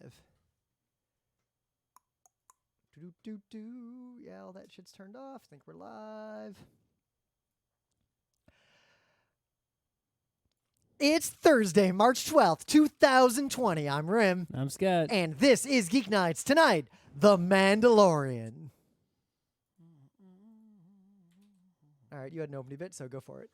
live. Yeah, all that shit's turned off. I think we're live. It's Thursday, March 12th, 2020. I'm Rim. I'm Scott. And this is Geek Nights. Tonight, The Mandalorian. All right, you had an opening bit, so go for it.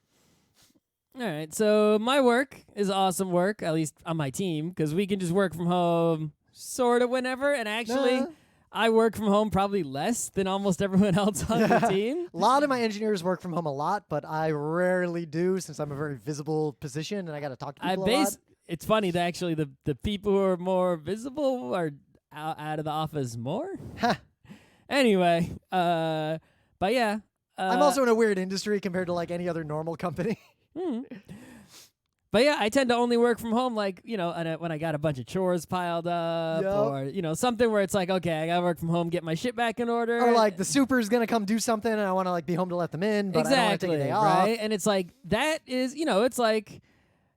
All right, so my work is awesome work, at least on my team, because we can just work from home sort of whenever. And actually, I work from home probably less than almost everyone else on the team. A lot of my engineers work from home a lot, but I rarely do since I'm a very visible position and I got to talk to people a lot. It's funny that actually the people who are more visible are out of the office more. Anyway, but yeah. I'm also in a weird industry compared to like any other normal company. But yeah, I tend to only work from home, like, you know, when I got a bunch of chores piled up, or, you know, something where it's like, okay, I gotta work from home, get my shit back in order. Or like the super's gonna come do something and I want to like be home to let them in, but I don't want to take a day off. Right? And it's like, that is, you know, it's like,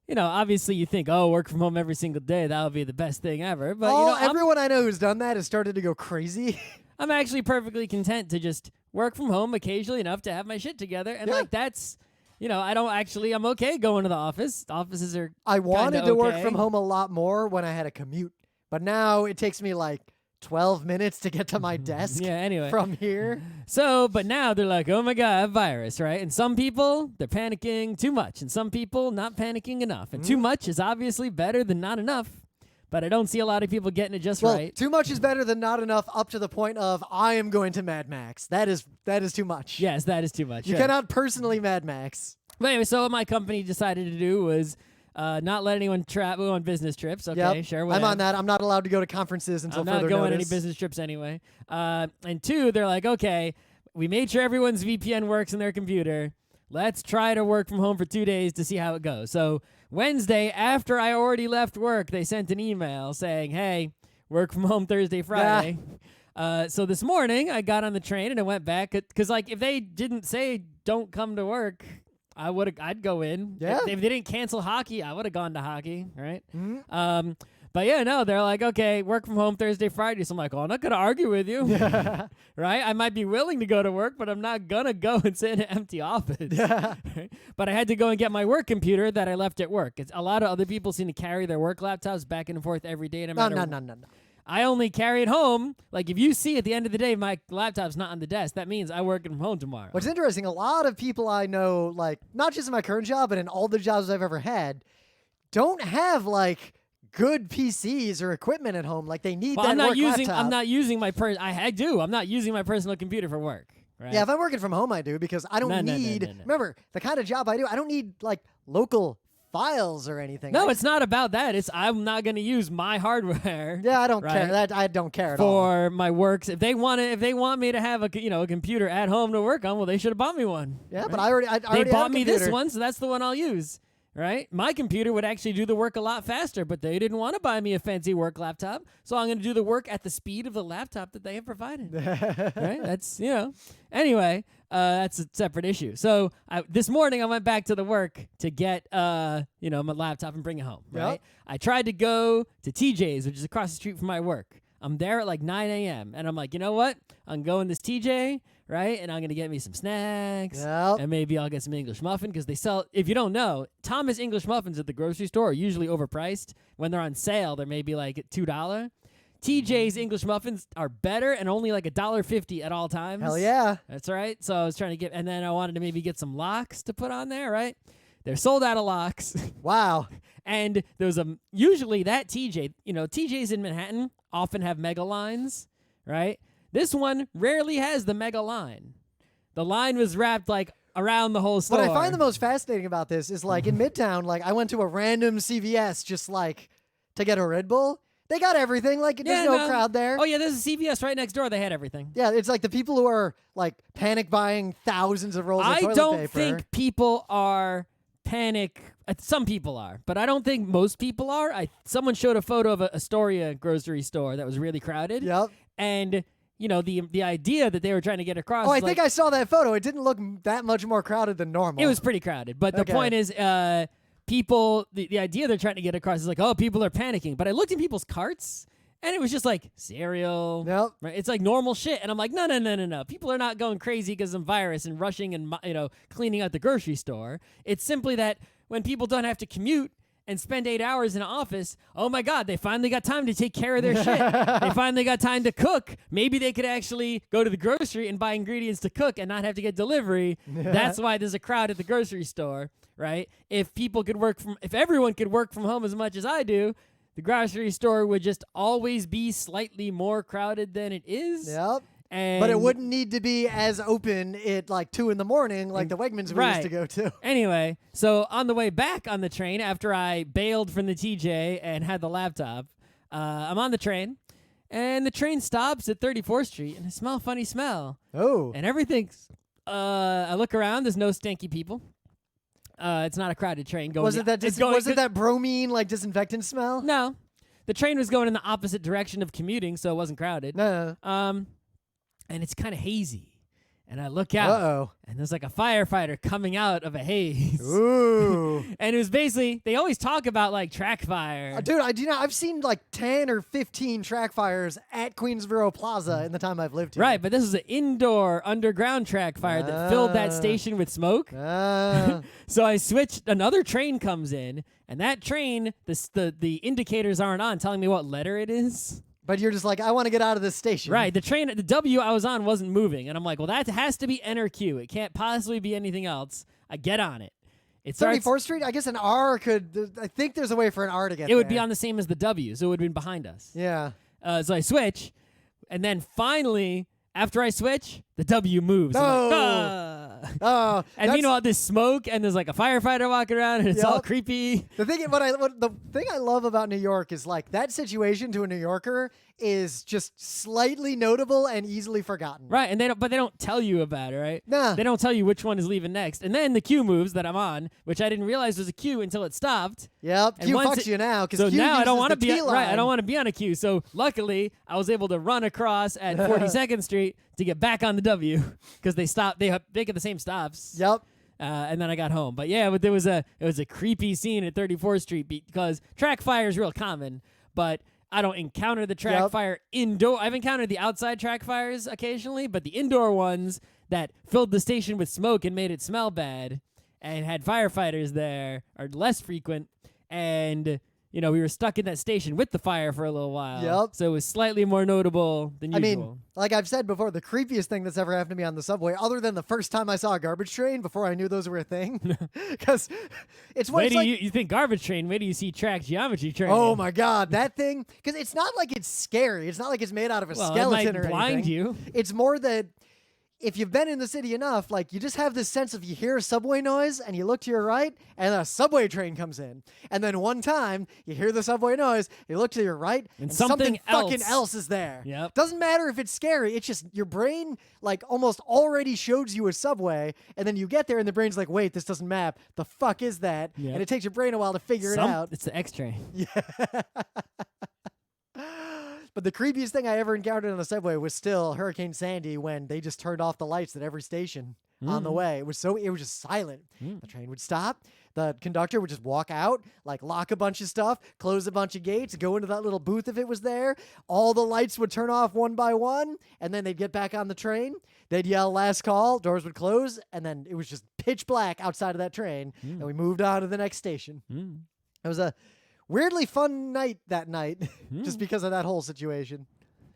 you know, obviously you think, oh, work from home every single day, that would be the best thing ever. But, you know, everyone I know who's done that has started to go crazy. I'm actually perfectly content to just work from home occasionally enough to have my shit together. And like, that's... You know, I'm okay going to the office. Offices are I wanted to work okay. from home a lot more when I had a commute. But now it takes me like 12 minutes to get to my desk from here. So, but now they're like, oh my God, a virus, right? And some people, they're panicking too much. And some people not panicking enough. And too much is obviously better than not enough. But I don't see a lot of people getting it just right. Too much is better than not enough, up to the point of I am going to Mad Max. That is too much. Yes, that is too much. You cannot personally Mad Max. But anyway, so what my company decided to do was not let anyone travel on business trips. Okay, sure, whatever. I'm on that. I'm not allowed to go to conferences until further notice. I'm not going any business trips anyway. And two, they're like, okay, we made sure everyone's VPN works in their computer. Let's try to work from home for 2 days to see how it goes. So Wednesday, after I already left work, they sent an email saying, hey, work from home Thursday, Friday. So this morning, I got on the train and I went back. Because like, if they didn't say don't come to work, I'd go in. Yeah. If they didn't cancel hockey, I would have gone to hockey, right? Mm-hmm. But yeah, no, they're like, okay, work from home Thursday, Friday. So I'm like, oh, I'm not going to argue with you. Right? I might be willing to go to work, but I'm not going to go and sit in an empty office. Right? But I had to go and get my work computer that I left at work. A lot of other people seem to carry their work laptops back and forth every day. No. I only carry it home. Like, if you see at the end of the day my laptop's not on the desk, that means I'm working from home tomorrow. What's interesting, a lot of people I know, like, not just in my current job, but in all the jobs I've ever had, don't have, like, good PCs or equipment at home. Like, they need that work laptop. I'm not using my I do. I'm not using my personal computer for work. Right? Yeah, if I'm working from home, I do, because I don't need... No. Remember, the kind of job I do, I don't need, like, local files or anything. No, it's not about that. It's I'm not going to use my hardware. Yeah, I don't care. I don't care at all. For my works. If they want me to have a computer at home to work on, well, they should have bought me one. Yeah, right? but I already they bought me this one, so that's the one I'll use. Right? My computer would actually do the work a lot faster, but they didn't want to buy me a fancy work laptop, so I'm going to do the work at the speed of the laptop that they have provided. Right? That's, Anyway, that's a separate issue. So this morning I went back to the work to get, my laptop and bring it home. Right? Yep. I tried to go to TJ's, which is across the street from my work. I'm there at like 9 a.m. And I'm like, you know what? I'm going this TJ, right? And I'm going to get me some snacks. Yep. And maybe I'll get some English muffin because they sell, if you don't know, Thomas English muffins at the grocery store are usually overpriced. When they're on sale, they're maybe like $2. TJ's English muffins are better and only like $1.50 at all times. Hell yeah. That's right. So I was trying to get, and then I wanted to maybe get some lox to put on there, right? They're sold out of lox. Wow. And there's usually that TJ, TJs in Manhattan often have mega lines, right? This one rarely has the mega line. The line was wrapped like around the whole store. What I find the most fascinating about this is like in Midtown, like I went to a random CVS just like to get a Red Bull. They got everything. Like there's no crowd there. Oh yeah, there's a CVS right next door. They had everything. Yeah, it's like the people who are like panic buying thousands of rolls of toilet paper. I don't think people are panic. Some people are, but I don't think most people are. Someone showed a photo of a Astoria grocery store that was really crowded. Yep. And the idea that they were trying to get across. Oh, I think I saw that photo. It didn't look that much more crowded than normal. It was pretty crowded, but the point is, people. The idea they're trying to get across is like, oh, people are panicking. But I looked in people's carts, And it was just like cereal. Yep. Right? It's like normal shit. And I'm like, no. People are not going crazy because of virus and rushing and, cleaning out the grocery store. It's simply that when people don't have to commute and spend 8 hours in an office, oh my God, they finally got time to take care of their shit. They finally got time to cook. Maybe they could actually go to the grocery and buy ingredients to cook and not have to get delivery. That's why there's a crowd at the grocery store, right? If everyone could work from home as much as I do, the grocery store would just always be slightly more crowded than it is. Yep. And But it wouldn't need to be as open at like 2 in the morning like the Wegmans we used to go to. Anyway, so on the way back on the train, after I bailed from the TJ and had the laptop, I'm on the train, and the train stops at 34th Street, and I smell a funny smell. Oh. And everything's, I look around, there's no stanky people. It's not a crowded train going. Was it that bromine like disinfectant smell? No. The train was going in the opposite direction of commuting, so it wasn't crowded. No. And it's kind of hazy. And I look out, Uh-oh. and there's like a firefighter coming out of a haze. Ooh. And it was basically, they always talk about like track fire. Dude, I've seen like 10 or 15 track fires at Queensboro Plaza in the time I've lived here. Right, but this is an indoor underground track fire that filled that station with smoke. So I switched, another train comes in, and that train, the indicators aren't on telling me what letter it is. But you're just like, I want to get out of this station. Right. The train, the W I was on wasn't moving. And I'm like, well, that has to be NRQ. It can't possibly be anything else. I get on it. It starts, 34th Street? I guess an R could, I think there's a way for an R to get it would be on the same as the W, so it would have been behind us. Yeah. So I switch, and then finally, after I switch, the W moves. No. I'm like, Oh, and meanwhile, there's smoke, and there's like a firefighter walking around, and it's all creepy. The thing I love about New York is like that situation to a New Yorker is just slightly notable and easily forgotten. Right, and they don't tell you about it, right? Nah. They don't tell you which one is leaving next. And then the queue moves that I'm on, which I didn't realize was a queue until it stopped. Yep, And Q once fucks you now because So Q now I don't want to be right. I don't want to be on a queue. So luckily, I was able to run across at 42nd Street to get back on the W because they stopped. They get the same stops. Yep. And then I got home. But yeah, it was a creepy scene at 34th Street because track fire is real common, but I don't encounter the track fire indoor. I've encountered the outside track fires occasionally, but the indoor ones that filled the station with smoke and made it smell bad and had firefighters there are less frequent. And we were stuck in that station with the fire for a little while. Yep. So it was slightly more notable than usual. I mean, like I've said before, the creepiest thing that's ever happened to me on the subway, other than the first time I saw a garbage train before I knew those were a thing, because it's what you think garbage train? Wait till you see track geometry train. Oh my God, that thing! Because it's not like it's scary. It's not like it's made out of a skeleton it might or blind anything. you. It's more that if you've been in the city enough, like you just have this sense of you hear a subway noise and you look to your right and a subway train comes in. And then one time you hear the subway noise, you look to your right and something fucking else is there. Yep. Doesn't matter if it's scary. It's just your brain like almost already shows you a subway and then you get there and the brain's like, wait, this doesn't map. The fuck is that? Yep. And it takes your brain a while to figure it out. It's the X train. Yeah. But the creepiest thing I ever encountered on the subway was still Hurricane Sandy when they just turned off the lights at every station on the way. It was just silent. The train would stop. The conductor would just walk out, like lock a bunch of stuff, close a bunch of gates, go into that little booth if it was there. All the lights would turn off one by one, and then they'd get back on the train. They'd yell last call, doors would close, and then it was just pitch black outside of that train, and we moved on to the next station. It was a weirdly fun night that night, just because of that whole situation.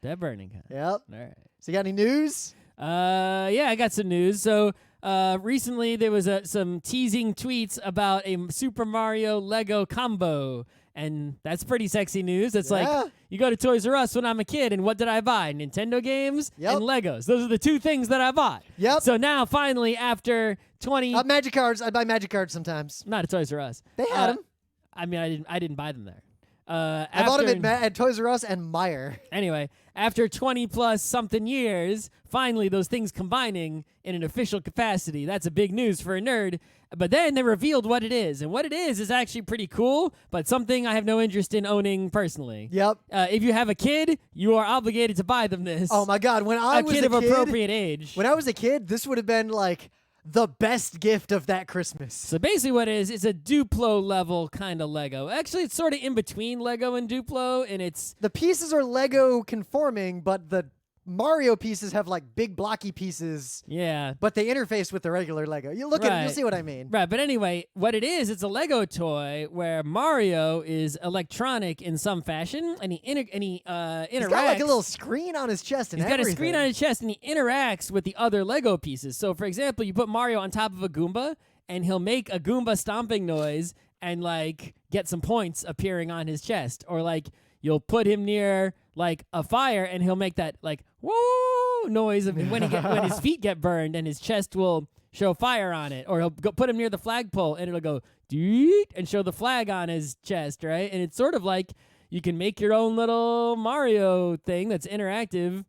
Dead burning. Yep. All right. So you got any news? Yeah, I got some news. So recently there was some teasing tweets about a Super Mario Lego combo. And that's pretty sexy news. It's like, you go to Toys R Us when I'm a kid, and what did I buy? Nintendo games and Legos. Those are the two things that I bought. Yep. So now, finally, after 20... Magic cards. I buy Magic cards sometimes. Not at Toys R Us. They had them. I mean, I didn't buy them there. I bought them at Toys R Us and Meijer. Anyway, after 20-plus something years, finally those things combining in an official capacity. That's a big news for a nerd. But then they revealed what it is. And what it is actually pretty cool, but something I have no interest in owning personally. Yep. If you have a kid, you are obligated to buy them this. Oh, my God. When I was a kid of appropriate age. When I was a kid, this would have been like the best gift of that Christmas. So basically what it is, it's a Duplo level kind of Lego. Actually, it's sort of in between Lego and Duplo, and it's... The pieces are Lego conforming, but the Mario pieces have like big blocky pieces. Yeah. But they interface with the regular Lego. You look at it, you'll see what I mean. Right, but anyway, what it is, it's a Lego toy where Mario is electronic in some fashion, and he interacts. He's got like a little screen on his chest and He's got a screen on his chest, and he interacts with the other Lego pieces. So, for example, you put Mario on top of a Goomba, and he'll make a Goomba stomping noise and, like, get some points appearing on his chest. Or, like, you'll put him near, like, a fire, and he'll make that, like, whoa noise of when his feet get burned, and his chest will show fire on it. Or he'll put him near the flagpole, and it'll go, doot, and show the flag on his chest, right? And it's sort of like you can make your own little Mario thing that's interactive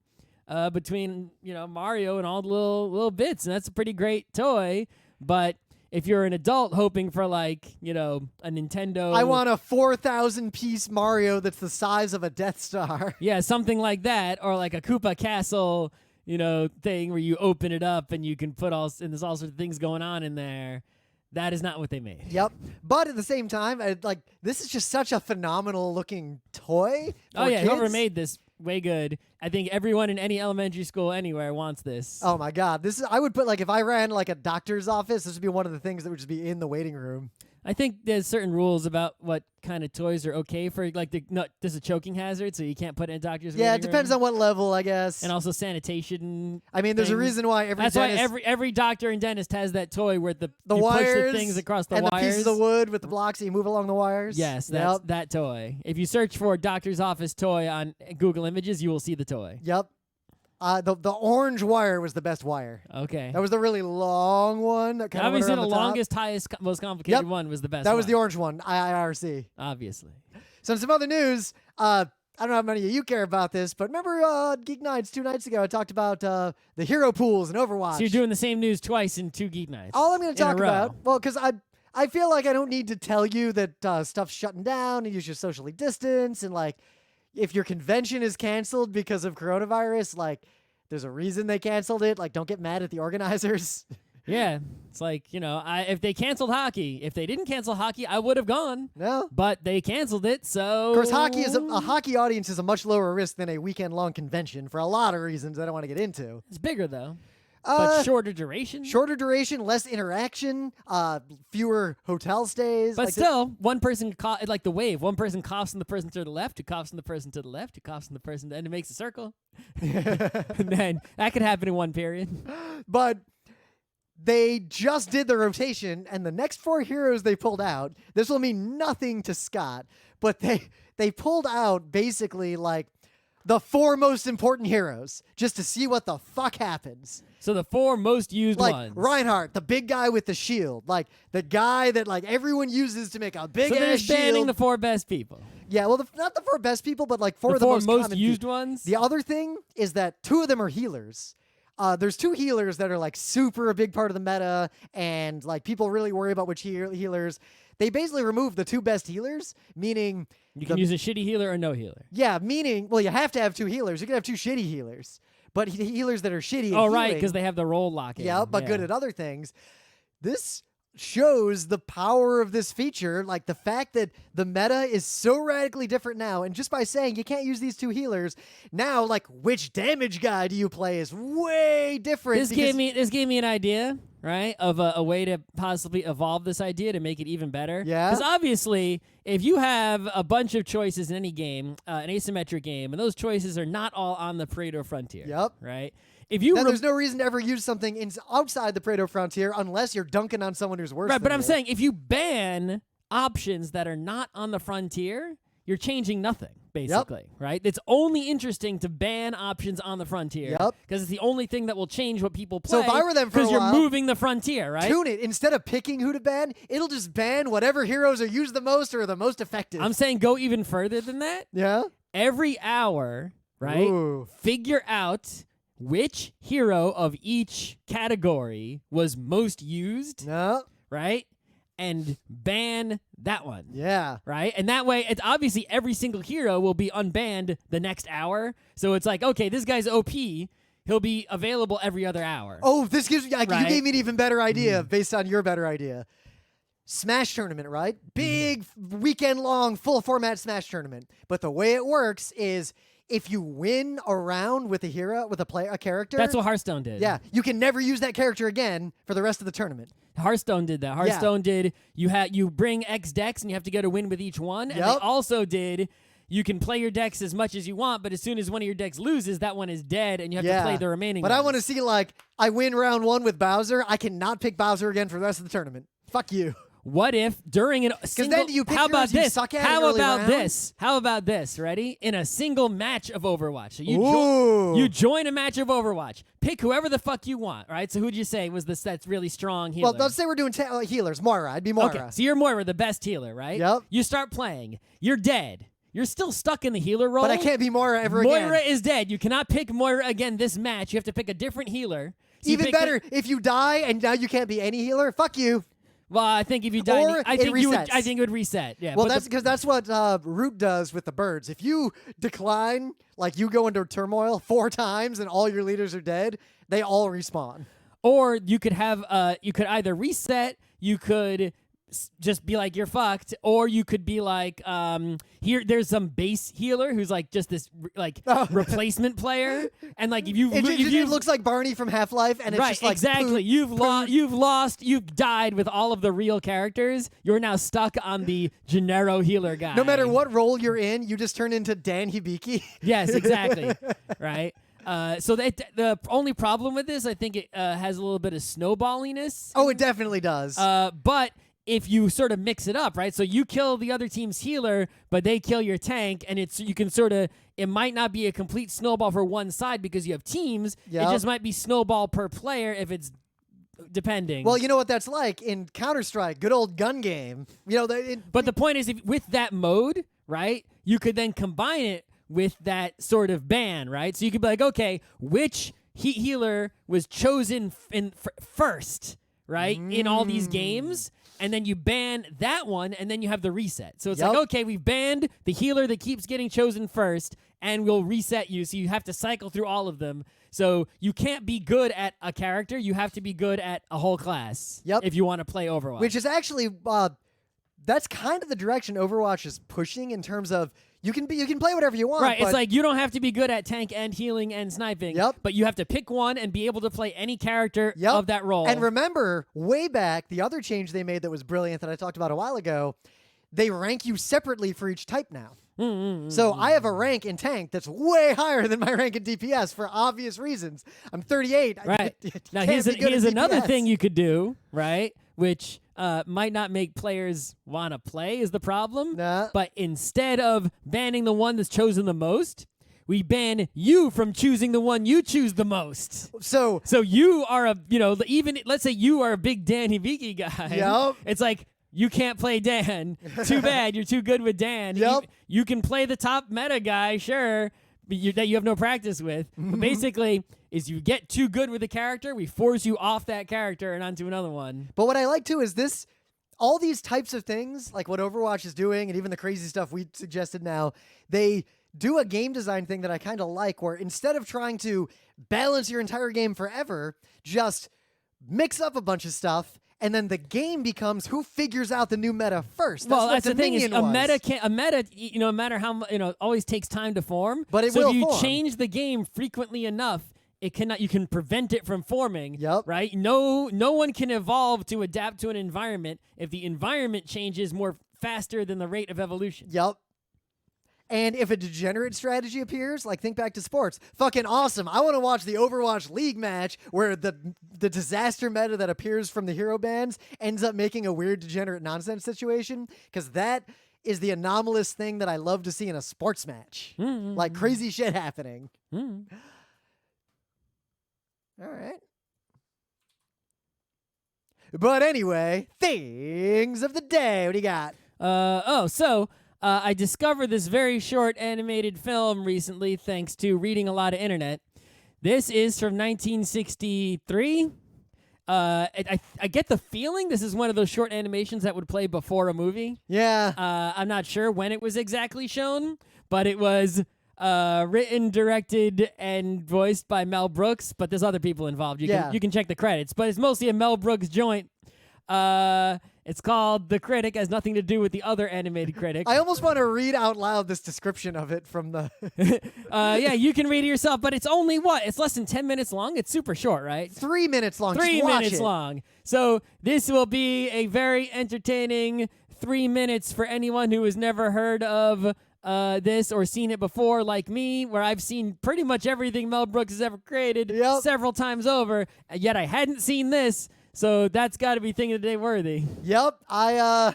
between, Mario and all the little bits. And that's a pretty great toy. But if you're an adult hoping for, like, a Nintendo... I want a 4,000-piece Mario that's the size of a Death Star. Yeah, something like that. Or like a Koopa Castle, thing where you open it up and you can put and there's all sorts of things going on in there. That is not what they made. Yep. But at the same time, this is just such a phenomenal-looking toy for kids. Whoever made this, way good. I think everyone in any elementary school anywhere wants this. Oh, my God. I would put, if I ran, a doctor's office, this would be one of the things that would just be in the waiting room. I think there's certain rules about what kind of toys are okay for, there's a choking hazard, so you can't put it in a doctor's Yeah, it waiting depends room. on what level, I guess. And also sanitation. I mean, there's a things. reason why every That's dentist... why every doctor and dentist has that toy where you wires push the things across the and wires. the pieces of wood with the blocks that you move along the wires. Yes, that's that toy. If you search for doctor's office toy on Google Images, you will see the toy. Yep. The orange wire was the best wire. Okay. That was the really long one. That kind Obviously, of the went around top. longest, highest, most complicated one was the best That was the one. orange one, IIRC. Obviously. Some other news. I don't know how many of you care about this, but remember Geek Nights 2 nights ago, I talked about the hero pools in Overwatch. So you're doing the same news twice in 2 Geek Nights. All I'm going to talk in a row. about, well, because I feel like I don't need to tell you that stuff's shutting down and you should socially distance, and if your convention is canceled because of coronavirus, there's a reason they canceled it. Don't get mad at the organizers. Yeah. It's if they canceled hockey, if they didn't cancel hockey, I would have gone. No. But they canceled it, so... Of course, hockey is a hockey audience is a much lower risk than a weekend-long convention for a lot of reasons I don't want to get into. It's bigger, though. But shorter duration? Shorter duration, less interaction, fewer hotel stays. But still, one person, like the wave, one person coughs on the person to the left, who coughs on the person to the left, who coughs on the person, and it makes a circle. And then that could happen in one period. But they just did the rotation, and the next 4 heroes they pulled out, this will mean nothing to Scott, but they pulled out basically the 4 most important heroes just to see what the fuck happens. So the 4 most used ones. Reinhardt, the big guy with the shield. The guy that everyone uses to make a big ass shield. So they're banning the 4 best people. Yeah, well, not the 4 best people, but 4 of the 4 most most common used people. ones? The other thing is that 2 of them are healers. There's 2 healers that are super a big part of the meta, and people really worry about which healers. They basically removed the 2 best healers, meaning you can use a shitty healer or no healer. Yeah, meaning you have to have 2 healers. You can have 2 shitty healers, but healers that are shitty. Oh, right, because they have the role locking. Yeah, but good at other things. This shows the power of this feature, the fact that the meta is so radically different now, and just by saying you can't use these 2 healers, now which damage guy do you play is way different. This gave me an idea, right, of a way to possibly evolve this idea to make it even better. Yeah. Because obviously, if you have a bunch of choices in any game, an asymmetric game, and those choices are not all on the Pareto frontier. Yep. Right. If you there's no reason to ever use something outside the Pareto frontier unless you're dunking on someone who's worse. Right, than but I'm you. saying if you ban options that are not on the frontier, you're changing nothing, basically, right? It's only interesting to ban options on the frontier because it's the only thing that will change what people play. So if I were them for a because you're while, moving the frontier, right? Tune it. Instead of picking who to ban, it'll just ban whatever heroes are used the most or are the most effective. I'm saying go even further than that. Yeah? Every hour, right? Ooh. Figure out which hero of each category was most used, No. right? And ban that one. Yeah. Right? And that way, it's obviously every single hero will be unbanned the next hour. So it's okay, this guy's OP. he'll be available every other hour. Oh, this gives you Right? gave me an even better idea based on your better idea. Smash tournament, right? Big weekend-long, full-format Smash tournament. But the way it works is if you win a round with a hero, with a character. That's what Hearthstone did. Yeah, you can never use that character again for the rest of the tournament. Hearthstone did that. Hearthstone did. You bring X decks and you have to get a win with each one. And they also did. You can play your decks as much as you want, but as soon as one of your decks loses, that one is dead, and you have to play the remaining. But ones. I want to see I win round 1 with Bowser. I cannot pick Bowser again for the rest of the tournament. Fuck you. What if during a single? then you pick how about heroes you this? suck at How early about round? this? How about this? Ready? In a single match of Overwatch. So Ooh. you join a match of Overwatch. Pick whoever the fuck you want. Right? So who'd you say was that's really strong healer? Well, let's say we're doing healers. Moira. I'd be Moira. Okay, so you're Moira, the best healer, right? Yep. You start playing. You're dead. You're still stuck in the healer role. But I can't be Moira ever again. Moira is dead. You cannot pick Moira again this match. You have to pick a different healer. So Even better, if you die and now you can't be any healer, fuck you. Well, I think if you die, Or I it think resets. I think it would reset. Yeah. Well, but that's because that's what Root does with the birds. If you decline, you go into turmoil 4 times and all your leaders are dead, they all respawn. or you could have you could either reset. You could just be like, you're fucked, or you could be like, here there's some base healer who's just this replacement player, and if It looks like Barney from Half-Life, and it's just exactly poop, you've died with all of the real characters. You're now stuck on the Gennaro healer guy. No matter what role you're in, you just turn into Dan Hibiki. Yes, exactly. Right. So the only problem with this, I think it has a little bit of snowballiness. Oh, it definitely does. But if you sort of mix it up, right? So you kill the other team's healer, but they kill your tank, and you can it might not be a complete snowball for one side because you have teams. Yep. It just might be snowball per player if it's depending. Well, you know what that's like in Counter-Strike, good old gun game. But the point is, with that mode, right, you could then combine it with that sort of ban, right? So you could be like, okay, which healer was chosen first, right, in all these games? And then you ban that one, and then you have the reset. So it's okay, we've banned the healer that keeps getting chosen first, and we'll reset you. So you have to cycle through all of them. So you can't be good at a character. You have to be good at a whole class if you want to play Overwatch. Which is actually, that's kind of the direction Overwatch is pushing in terms of you can play whatever you want. Right, but it's you don't have to be good at tank and healing and sniping. But you have to pick one and be able to play any character of that role. And remember, way back, the other change they made that was brilliant that I talked about a while ago, they rank you separately for each type now. So I have a rank in tank that's way higher than my rank in DPS for obvious reasons. I'm 38. Right. Now here's another thing you could do, right? Which might not make players want to play is the problem. Nah. But instead of banning the one that's chosen the most, we ban you from choosing the one you choose the most. So you are even let's say you are a big Dan Hibiki guy. Yep. It's you can't play Dan. Too bad. You're too good with Dan. Yep. You can play the top meta guy, sure, but that you have no practice with. But basically, is you get too good with a character, we force you off that character and onto another one. But what I like too is all these types of things, like what Overwatch is doing, and even the crazy stuff we suggested now, they do a game design thing that I kind of like, where instead of trying to balance your entire game forever, just mix up a bunch of stuff. And then the game becomes who figures out the new meta first. That's the thing is a meta, no matter how always takes time to form. But it so will if you form. change the game frequently enough, it cannot. You can prevent it from forming. Yep. Right. No one can evolve to adapt to an environment if the environment changes more faster than the rate of evolution. Yep. And if a degenerate strategy appears, think back to sports, fucking awesome. I want to watch the Overwatch League match where the disaster meta that appears from the hero bans ends up making a weird degenerate nonsense situation, because that is the anomalous thing that I love to see in a sports match. Crazy shit happening. All right. But anyway, things of the day. What do you got? I discovered this very short animated film recently thanks to reading a lot of internet. This is from 1963. I get the feeling this is one of those short animations that would play before a movie. Yeah. I'm not sure when it was exactly shown, but it was written, directed, and voiced by Mel Brooks, but there's other people involved. You can check the credits, but it's mostly a Mel Brooks joint. It's called The Critic. Has nothing to do with the other animated critic. I almost want to read out loud this description of it from the... Yeah, you can read it yourself, but it's only It's less than 10 minutes long. It's super short, right? 3 minutes long. 3 Just watch minutes it. long. So this will be a very entertaining 3 minutes for anyone who has never heard of this or seen it before, like me, where I've seen pretty much everything Mel Brooks has ever created several times over, yet I hadn't seen this. So that's got to be Thing of the Day worthy. Yep. I'm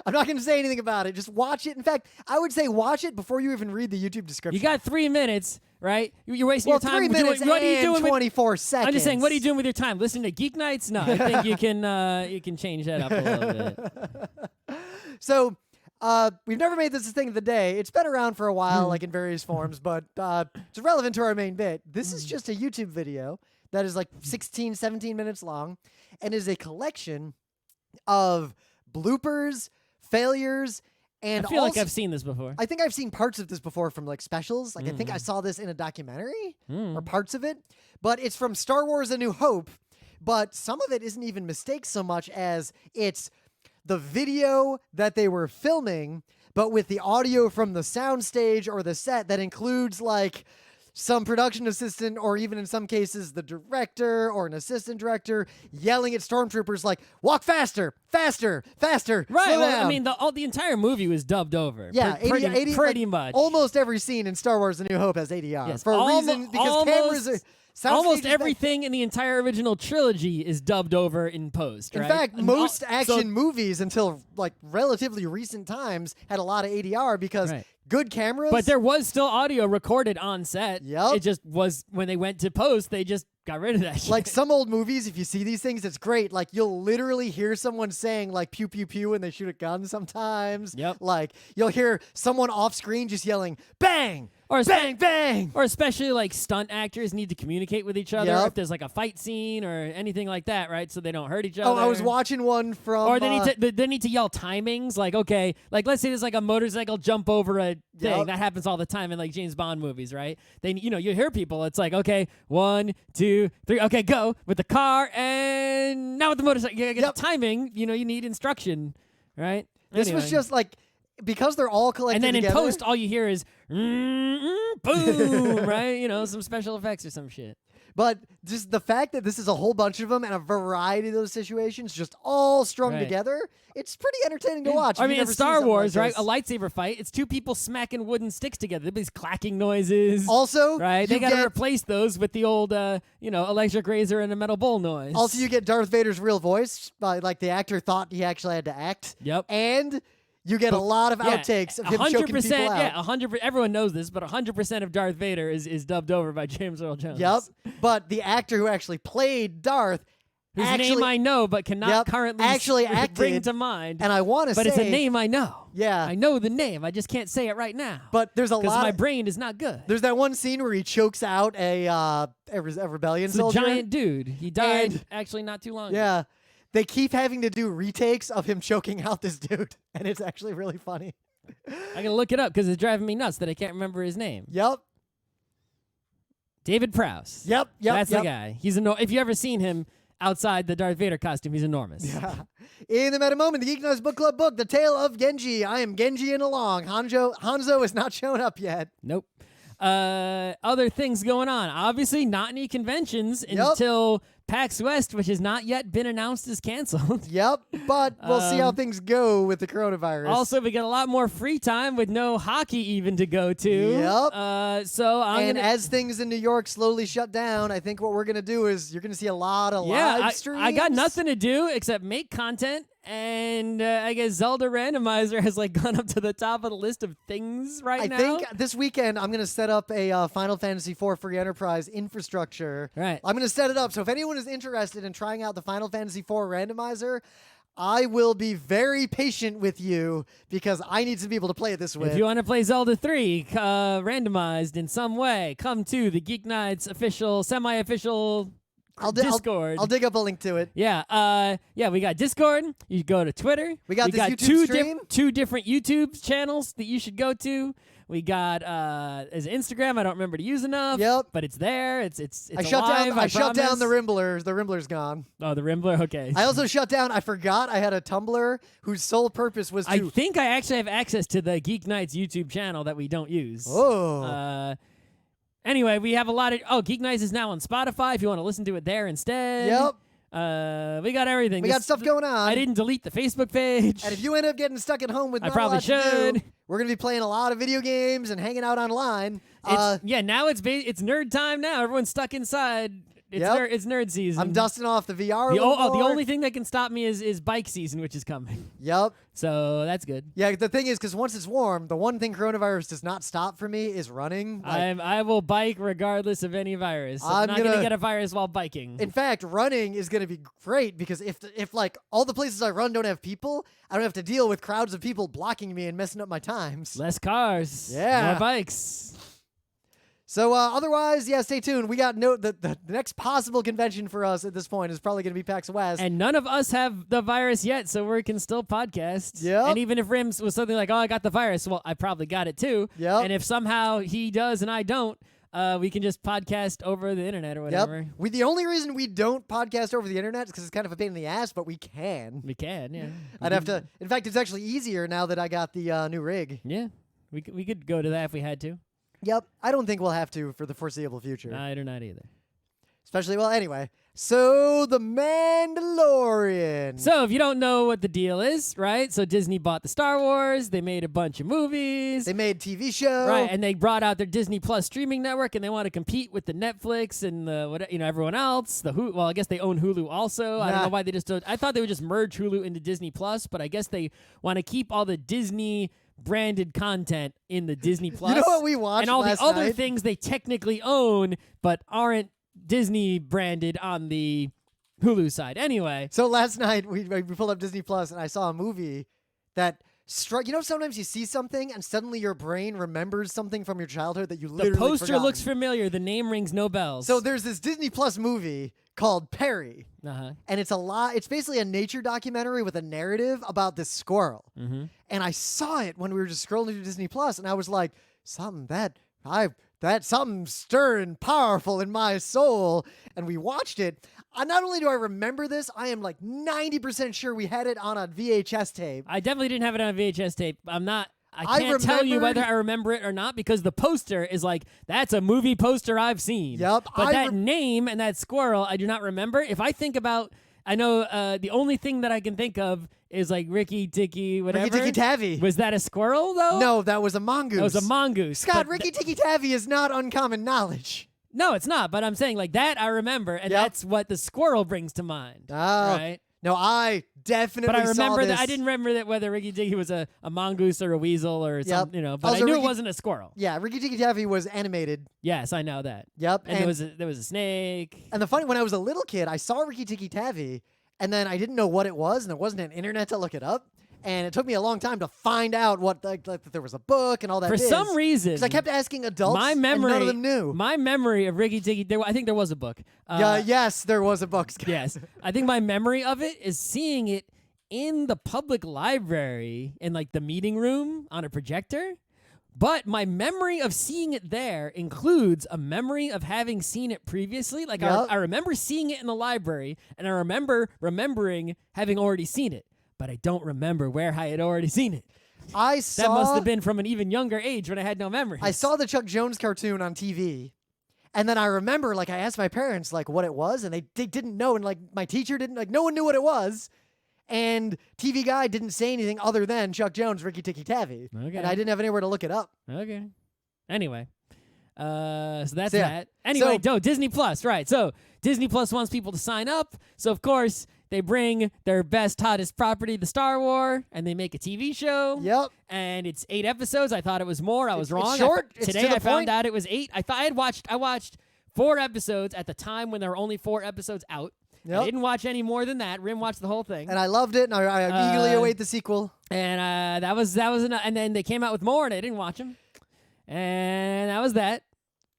not going to say anything about it. Just watch it. In fact, I would say watch it before you even read the YouTube description. You got 3 minutes, right? You're wasting your time. 3 minutes what are you doing 24 seconds. I'm just saying, what are you doing with your time? Listening to Geek Nights? No, I think you can change that up a little bit. So we've never made this a Thing of the Day. It's been around for a while, like in various forms, but it's relevant to our main bit. This is just a YouTube video that is like 16, 17 minutes long, and is a collection of bloopers, failures, and I feel like I've seen this before. I think I've seen parts of this before from like specials. Like I think I saw this in a documentary or parts of it, but it's from Star Wars: A New Hope. But some of it isn't even mistakes so much as it's the video that they were filming, but with the audio from the soundstage or the set that includes like some production assistant, or even in some cases the director or an assistant director yelling at stormtroopers like, walk faster, faster, faster, right, slow well, down. I mean, the entire movie was dubbed over. Yeah, pretty like, much. Almost every scene in Star Wars: A New Hope has ADR. Yes, for a reason, because cameras are... Almost everything in the entire original trilogy is dubbed over in post, right? In fact, most action movies until like relatively recent times had a lot of ADR because good cameras. But there was still audio recorded on set. Yep. It just was when they went to post, they just got rid of that shit. Like some old movies, if you see these things, it's great. Like you'll literally hear someone saying like pew pew pew when they shoot a gun sometimes. Yep. Like you'll hear someone off screen just yelling bang. Or bang, bang. Or especially like stunt actors need to communicate with each other if there's like a fight scene or anything like that, right? So they don't hurt each other. Oh, I was watching one from... Or they need to yell timings. Like, okay, like let's say there's like a motorcycle jump over a thing. That happens all the time in like James Bond movies, right? You hear people. It's like, okay, 1, 2, 3. Okay, go with the car. And now with the motorcycle. You get the timing. You need instruction, right? This was just like... Because they're all collected and then together, in post, all you hear is boom, right? Some special effects or some shit. But just the fact that this is a whole bunch of them and a variety of those situations just all strung together, it's pretty entertaining to watch. I mean, in Star Wars, right? A lightsaber fight, it's two people smacking wooden sticks together. There's clacking noises. Also, right? They got to replace those with the old, electric razor and a metal bowl noise. Also, you get Darth Vader's real voice. Like the actor thought he actually had to act. Yep. And... you get a lot of outtakes of him choking people out. Yeah, 100%. Everyone knows this, but 100% of Darth Vader is dubbed over by James Earl Jones. Yep. But the actor who actually played Darth, whose name I know, but cannot currently bring to mind. And I want to say, but it's a name I know. Yeah, I know the name. I just can't say it right now. But there's a lot. Because my brain is not good. There's that one scene where he chokes out a rebellion soldier. It's a giant dude. He died actually not too long ago. Yeah. They keep having to do retakes of him choking out this dude, and it's actually really funny. I gotta look it up because it's driving me nuts that I can't remember his name. Yep. David Prowse. Yep. That's the guy. He's if you ever seen him outside the Darth Vader costume, he's enormous. Yeah. In the meta moment, the GeekNights Book Club book, The Tale of Genji. I am Genji and along. Hanzo has not shown up yet. Nope. Other things going on. Obviously, not any conventions until PAX West, which has not yet been announced as canceled. Yep, but we'll see how things go with the coronavirus. Also, we get a lot more free time with no hockey even to go to. Yep. As things in New York slowly shut down, I think what we're going to do is you're going to see a lot of live streams. I got nothing to do except make content. And I guess Zelda Randomizer has gone up to the top of the list of things now. I think this weekend I'm going to set up a Final Fantasy IV Free Enterprise infrastructure. Right. I'm going to set it up. So if anyone is interested in trying out the Final Fantasy IV Randomizer, I will be very patient with you because I need some people to play it this way. If you want to play Zelda 3 randomized in some way, come to the Geeknights official, semi-official Discord. I'll dig up a link to it. Yeah, we got Discord. You go to Twitter. We got YouTube stream. Two different YouTube channels that you should go to. We got his Instagram. I don't remember to use enough. Yep. But it's there. It's I shut alive, down. I shut down promise. the Rimblers. The Rimbler's gone. Oh, the Rimbler. Okay. I also shut down. I forgot I had a Tumblr whose sole purpose was to. I think I actually have access to the GeekNights YouTube channel that we don't use. Oh. Anyway, we have a lot of. GeekNights is now on Spotify if you want to listen to it there instead. Yep. We got everything. We got stuff going on. I didn't delete the Facebook page. And if you end up getting stuck at home with I not probably a lot to should. do, we're going to be playing a lot of video games and hanging out online. Now it's nerd time now. Everyone's stuck inside. It's nerd season. I'm dusting off the VR. The more. only thing that can stop me is bike season, which is coming. Yep. So that's good. Yeah, the thing is, because once it's warm, the one thing coronavirus does not stop for me is running. I will bike regardless of any virus. I'm not gonna get a virus while biking. In fact, running is gonna be great because if like all the places I run don't have people, I don't have to deal with crowds of people blocking me and messing up my times. Less cars. Yeah. More bikes. So otherwise, yeah, stay tuned. We got the next possible convention for us at this point is probably going to be PAX West. And none of us have the virus yet, so we can still podcast. Yep. And even if Rims was something like, oh, I got the virus, well, I probably got it too. Yep. And if somehow he does and I don't, we can just podcast over the internet or whatever. Yep. The only reason we don't podcast over the internet is because it's kind of a pain in the ass, but we can. We can, yeah. I'd have to. In fact, it's actually easier now that I got the new rig. Yeah. We could go to that if we had to. Yep. I don't think we'll have to for the foreseeable future. I do not either. Especially, well, anyway. So, The Mandalorian. So, if you don't know what the deal is, right? So, Disney bought the Star Wars. They made a bunch of movies. They made TV show. Right, and they brought out their Disney Plus streaming network, and they want to compete with the Netflix and the everyone else. The Hulu. Well, I guess they own Hulu also. I don't know why they just don't. I thought they would just merge Hulu into Disney Plus, but I guess they want to keep all the Disney branded content in the Disney Plus. You know what we watched and all last the other night? things they technically own, but aren't Disney branded on the Hulu side. Anyway, So last night we pulled up Disney Plus and I saw a movie that struck. You know, sometimes you see something and suddenly your brain remembers something from your childhood that you the literally poster forgotten. looks familiar. The name rings no bells. So there's this Disney Plus movie called Perry, uh-huh. and it's basically a nature documentary with a narrative about this squirrel. Mm-hmm. And I saw it when we were just scrolling through Disney Plus, and I was like, something stirring powerful in my soul. And we watched it. Not only do I remember this, I am like 90% sure we had it on a VHS tape. I definitely didn't have it on a VHS tape. I can't tell you whether I remember it or not because the poster is like, that's a movie poster I've seen. Yep. But that name and that squirrel, I do not remember. If I think about, I know the only thing that I can think of is like Ricky Tikki, whatever. Ricky Tikki Tavi. Was that a squirrel though? No, that was a mongoose. That was a mongoose. Scott, But Ricky Tikki Tavi is not uncommon knowledge. no, it's not. But I'm saying like that I remember, and Yep. that's what the squirrel brings to mind. Oh. Right? No, I definitely But I remember saw that this. I didn't remember that whether Ricky Tikki was a mongoose or a weasel or something, But Also, I knew Ricky- it wasn't a squirrel. Yeah, Ricky Tikki Tavi was animated. Yes, I know that. Yep. And there was a snake. And the funny, when I was a little kid, I saw Ricky Tikki Tavi, and then I didn't know what it was, and there wasn't an internet to look it up. And it took me a long time to find out what, like that there was a book and all that. For some reason, because I kept asking adults, my and memory, none of them knew. My memory of Ricky Tikki, I think there was a book. Yes, there was a book. Yes. I think my memory of it is seeing it in the public library in like the meeting room on a projector. But my memory of seeing it there includes a memory of having seen it previously. Like Yep. I remember seeing it in the library, and I remember remembering having already seen it. But I don't remember where I had already seen it. That must have been from an even younger age when I had no memory. I saw the Chuck Jones cartoon on TV, and then I remember, like, I asked my parents, like, what it was, and they didn't know, and, like, my teacher didn't, like, no one knew what it was, and TV Guy didn't say anything other than Chuck Jones, Ricky Tikki Tavi, Okay. and I didn't have anywhere to look it up. Okay. Anyway. So that's So, yeah. that. Anyway, So- Disney Plus, right. So Disney Plus wants people to sign up. So, of course, they bring their best, hottest property, the Star Wars, and they make a TV show. Yep. And it's 8 episodes. I thought it was more. I was It's wrong. short. It's Today to the I found point. out it was 8. I watched 4 episodes at the time when there were only 4 episodes out. Yep. I didn't watch any more than that. Rim watched the whole thing. And I loved it, and I eagerly await the sequel. And that was enough. And then they came out with more, and I didn't watch them. And that was that.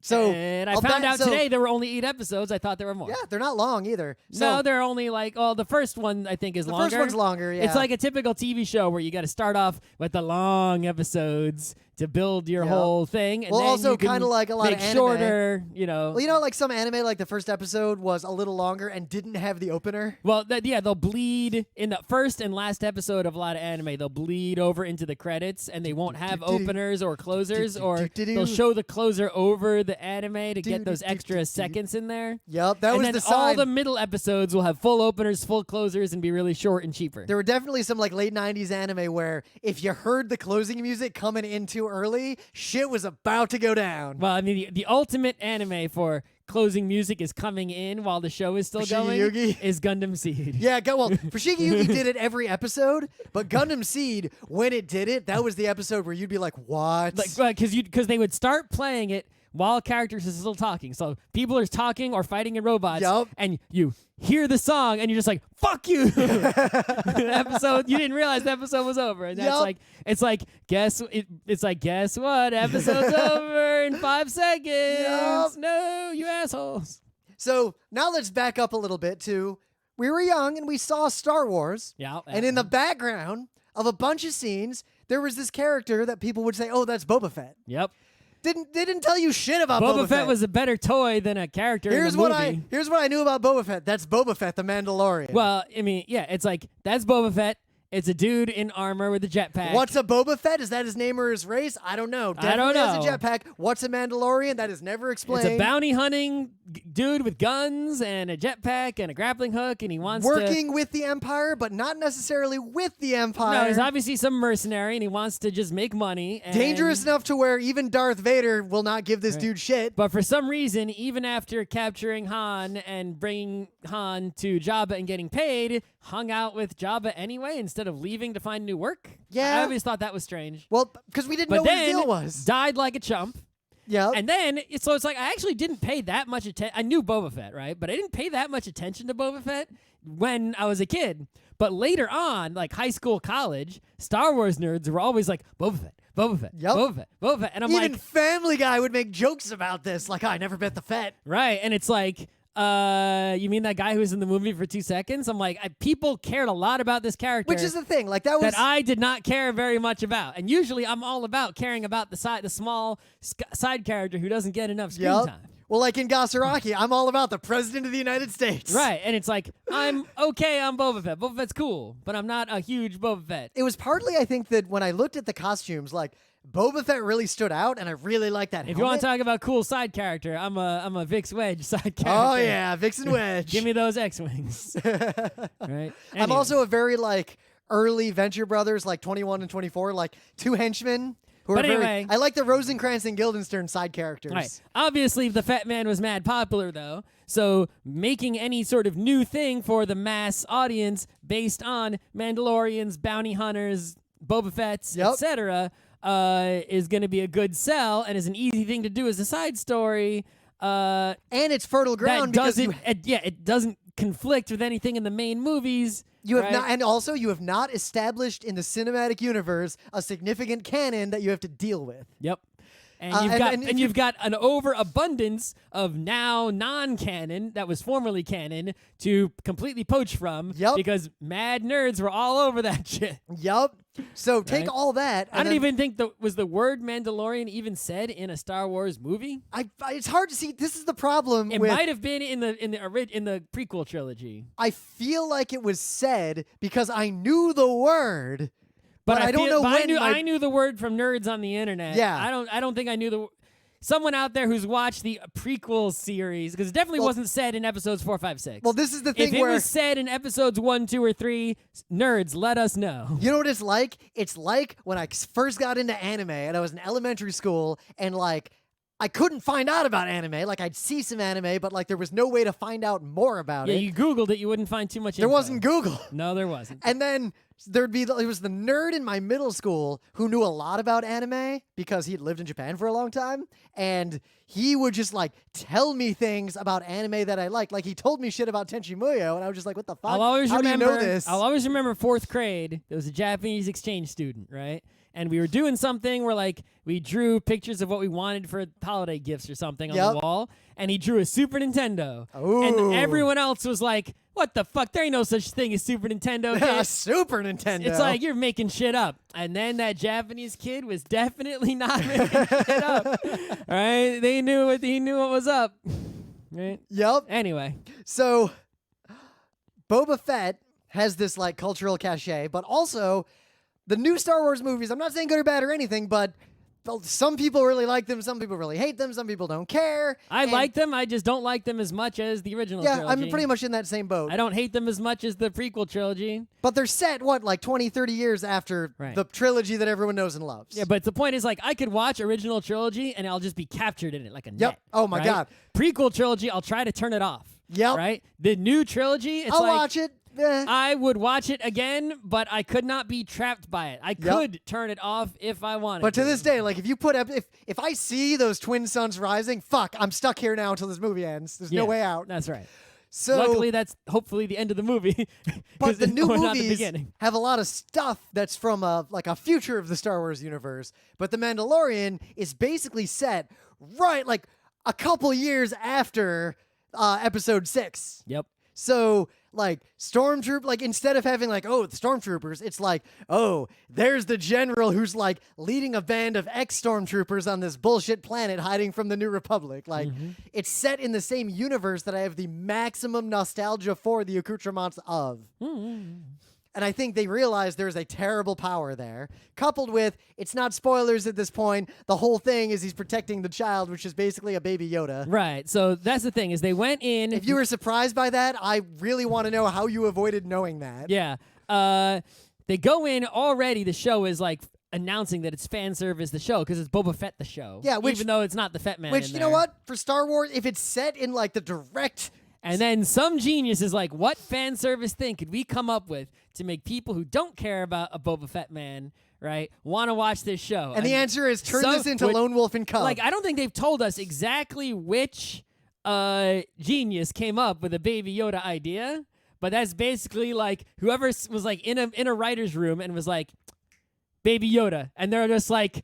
So, and I I'll found bet- out so- today there were only 8 episodes. I thought there were more. Yeah, they're not long either. So No, they're only like, the first one I think is the longer. first one's longer, yeah. It's like a typical TV show where you got to start off with the long episodes, to build your Yep. whole thing. And Well, then also you can kinda like a lot of make anime. shorter, you know. Well, you know, like some anime, like the first episode was a little longer and didn't have the opener. Well, yeah, they'll bleed in the first and last episode of a lot of anime. They'll bleed over into the credits, and they won't have openers or closers, or they'll show the closer over the anime to get those extra seconds in there. Yep, that And was then the sign. all the middle episodes will have full openers, full closers, and be really short and cheaper. There were definitely some like late 90s anime where if you heard the closing music coming in too early, shit was about to go down. Well, I mean, the ultimate anime for closing music is coming in while the show is still going Yugi? is Gundam Seed. Yeah, well, Fushigi Yugi did it every episode, but Gundam Seed, when it did it, that was the episode where you'd be like, what? Like, because they would start playing it while characters are still talking. So people are talking or fighting in robots, Yup. and you hear the song, and you're just like, "Fuck you!" The episode, you didn't realize the episode was over, and that's Yup. like, it's like guess what? Episode's over in 5 seconds. Yup. No, you assholes. So now let's back up a little bit to we were young and we saw Star Wars. Yeah. And in the background of a bunch of scenes, there was this character that people would say, oh, that's Boba Fett. Yep. They didn't tell you shit about Boba Fett was a better toy than a character Here's in the what movie. here's what I knew about Boba Fett. That's Boba Fett, the Mandalorian. Well, I mean, yeah, it's like that's Boba Fett. It's a dude in armor with a jetpack. What's a Boba Fett? Is that his name or his race? I don't know. I don't Definitely has know. a jetpack. What's a Mandalorian? That is never explained. It's a bounty hunting dude with guns and a jetpack and a grappling hook, and he wants to working with the Empire, but not necessarily with the Empire. No, he's obviously some mercenary, and he wants to just make money. And dangerous enough to where even Darth Vader will not give this dude shit. But for some reason, even after capturing Han and bringing Han to Jabba and getting paid, hung out with Jabba anyway instead of leaving to find new work. Yeah. I always thought that was strange. Well, because we didn't But know what then his deal was. died like a chump. Yeah. And then, so it's like I actually didn't pay that much attention. I knew Boba Fett, right? But I didn't pay that much attention to Boba Fett when I was a kid. But later on, like high school, college, Star Wars nerds were always like, Boba Fett, Boba Fett, Yep. Boba Fett, Boba Fett. And I'm Even like, Family Guy would make jokes about this. Like, I never bet the Fett. right. And it's like, you mean that guy who was in the movie for 2 seconds? I'm like, people cared a lot about this character. Which is the thing. Like, that was. that I did not care very much about. And usually I'm all about caring about the small side character who doesn't get enough screen Yep. time. Well, like in Gasaraki, I'm all about the President of the United States. Right, and it's like, I'm okay on Boba Fett. Boba Fett's cool, but I'm not a huge Boba Fett. It was partly, I think, that when I looked at the costumes, like, Boba Fett really stood out, and I really liked that If you want to talk about cool side character, I'm a Vix Wedge side character. Oh, yeah, Vixen Wedge. Give me those X-Wings. Right? I'm Anyway. also a very, like, early Venture Brothers, like 21 and 24, like, two henchmen. Who But are very, anyway. I like the Rosencrantz and Guildenstern side characters. All right. Obviously, the Fat Man was mad popular, though. So making any sort of new thing for the mass audience based on Mandalorians, bounty hunters, Boba Fett's, Yep. etc., is going to be a good sell and is an easy thing to do as a side story. And it's fertile ground That because doesn't, it doesn't conflict with anything in the main movies. you have right? not, and also you have not established in the cinematic universe a significant canon that you have to deal with. Yep. And Uh, you've and- got and if and you- you've got an overabundance of now non-canon that was formerly canon to completely poach from. Yep. Because mad nerds were all over that shit. Yup. So take Right. all that. I don't even think was the word Mandalorian even said in a Star Wars movie. It's hard to see. This is the problem. It with, might have been in the prequel trilogy. I feel like it was said because I knew the word, but I don't know but when. I knew the word from nerds on the internet. Yeah. I don't think I knew the. Someone out there who's watched the prequel series, because it definitely wasn't said in episodes 4, 5, 6. Well, this is the thing If it where was said in episodes 1, 2, or 3, nerds, let us know. you know what it's like. It's like when I first got into anime and I was in elementary school and like. I couldn't find out about anime. Like, I'd see some anime, but, like, there was no way to find out more about Yeah, it. you Googled it, you wouldn't find too much There info. wasn't Google. No, there wasn't. And then it was the nerd in my middle school who knew a lot about anime because he'd lived in Japan for a long time. And he would just, like, tell me things about anime that I liked. Like, he told me shit about Tenchi Muyo, and I was just like, what the fuck? I'll always How remember. do you know this? I'll always remember 4th grade. There was a Japanese exchange student, right? And we were doing something where like we drew pictures of what we wanted for holiday gifts or something on the Yep. wall, and he drew a Super Nintendo. Ooh. And everyone else was like, What the fuck? There ain't no such thing as Super Nintendo, kid. Super Nintendo. It's like you're making shit up. And then that Japanese kid was definitely not making shit up. All right? He knew what was up. Right? Yep. Anyway. So Boba Fett has this like cultural cachet, but also the new Star Wars movies, I'm not saying good or bad or anything, but some people really like them, some people really hate them, some people don't care. I like them, I just don't like them as much as the original trilogy. I'm pretty much in that same boat. I don't hate them as much as the prequel trilogy. But they're set, like 20, 30 years after the trilogy that everyone knows and loves. Yeah, but the point is, like, I could watch original trilogy and I'll just be captured in it like a net. Oh, my God. Prequel trilogy, I'll try to turn it off. Yep. Right? The new trilogy, it's I'll like... watch it. I would watch it again, but I could not be trapped by it. I could turn it off if I wanted But to this day, like if you put up, if I see those twin suns rising, fuck, I'm stuck here now until this movie ends. There's no way out. That's right. So luckily, that's hopefully the end of the movie. But the new movies the have a lot of stuff that's from a future of the Star Wars universe. But The Mandalorian is basically set right like a couple years after Episode 6. Yep. So, like, instead of having, like, oh, the stormtroopers, it's like, oh, there's the general who's, like, leading a band of ex-stormtroopers on this bullshit planet hiding from the New Republic. Like, it's set in the same universe that I have the maximum nostalgia for the accoutrements of. And I think they realize there's a terrible power there, coupled with, it's not spoilers at this point, the whole thing is he's protecting the child, which is basically a baby Yoda. Right, so that's the thing, is they went in... If you were surprised by that, I really want to know how you avoided knowing that. Yeah. They go in already, the show is like announcing that it's fan service the show, because it's Boba Fett the show. Yeah, even though it's not the Fett man Which, in you there. know what? For Star Wars, if it's set in, like, the direct... And then some genius is like, what fan service thing could we come up with to make people who don't care about a Boba Fett man, right, want to watch this show? And the answer is turn this into Lone Wolf and Cub. Like, I don't think they've told us exactly which genius came up with a Baby Yoda idea, but that's basically like whoever was like in a writer's room and was like, Baby Yoda. And they're just like,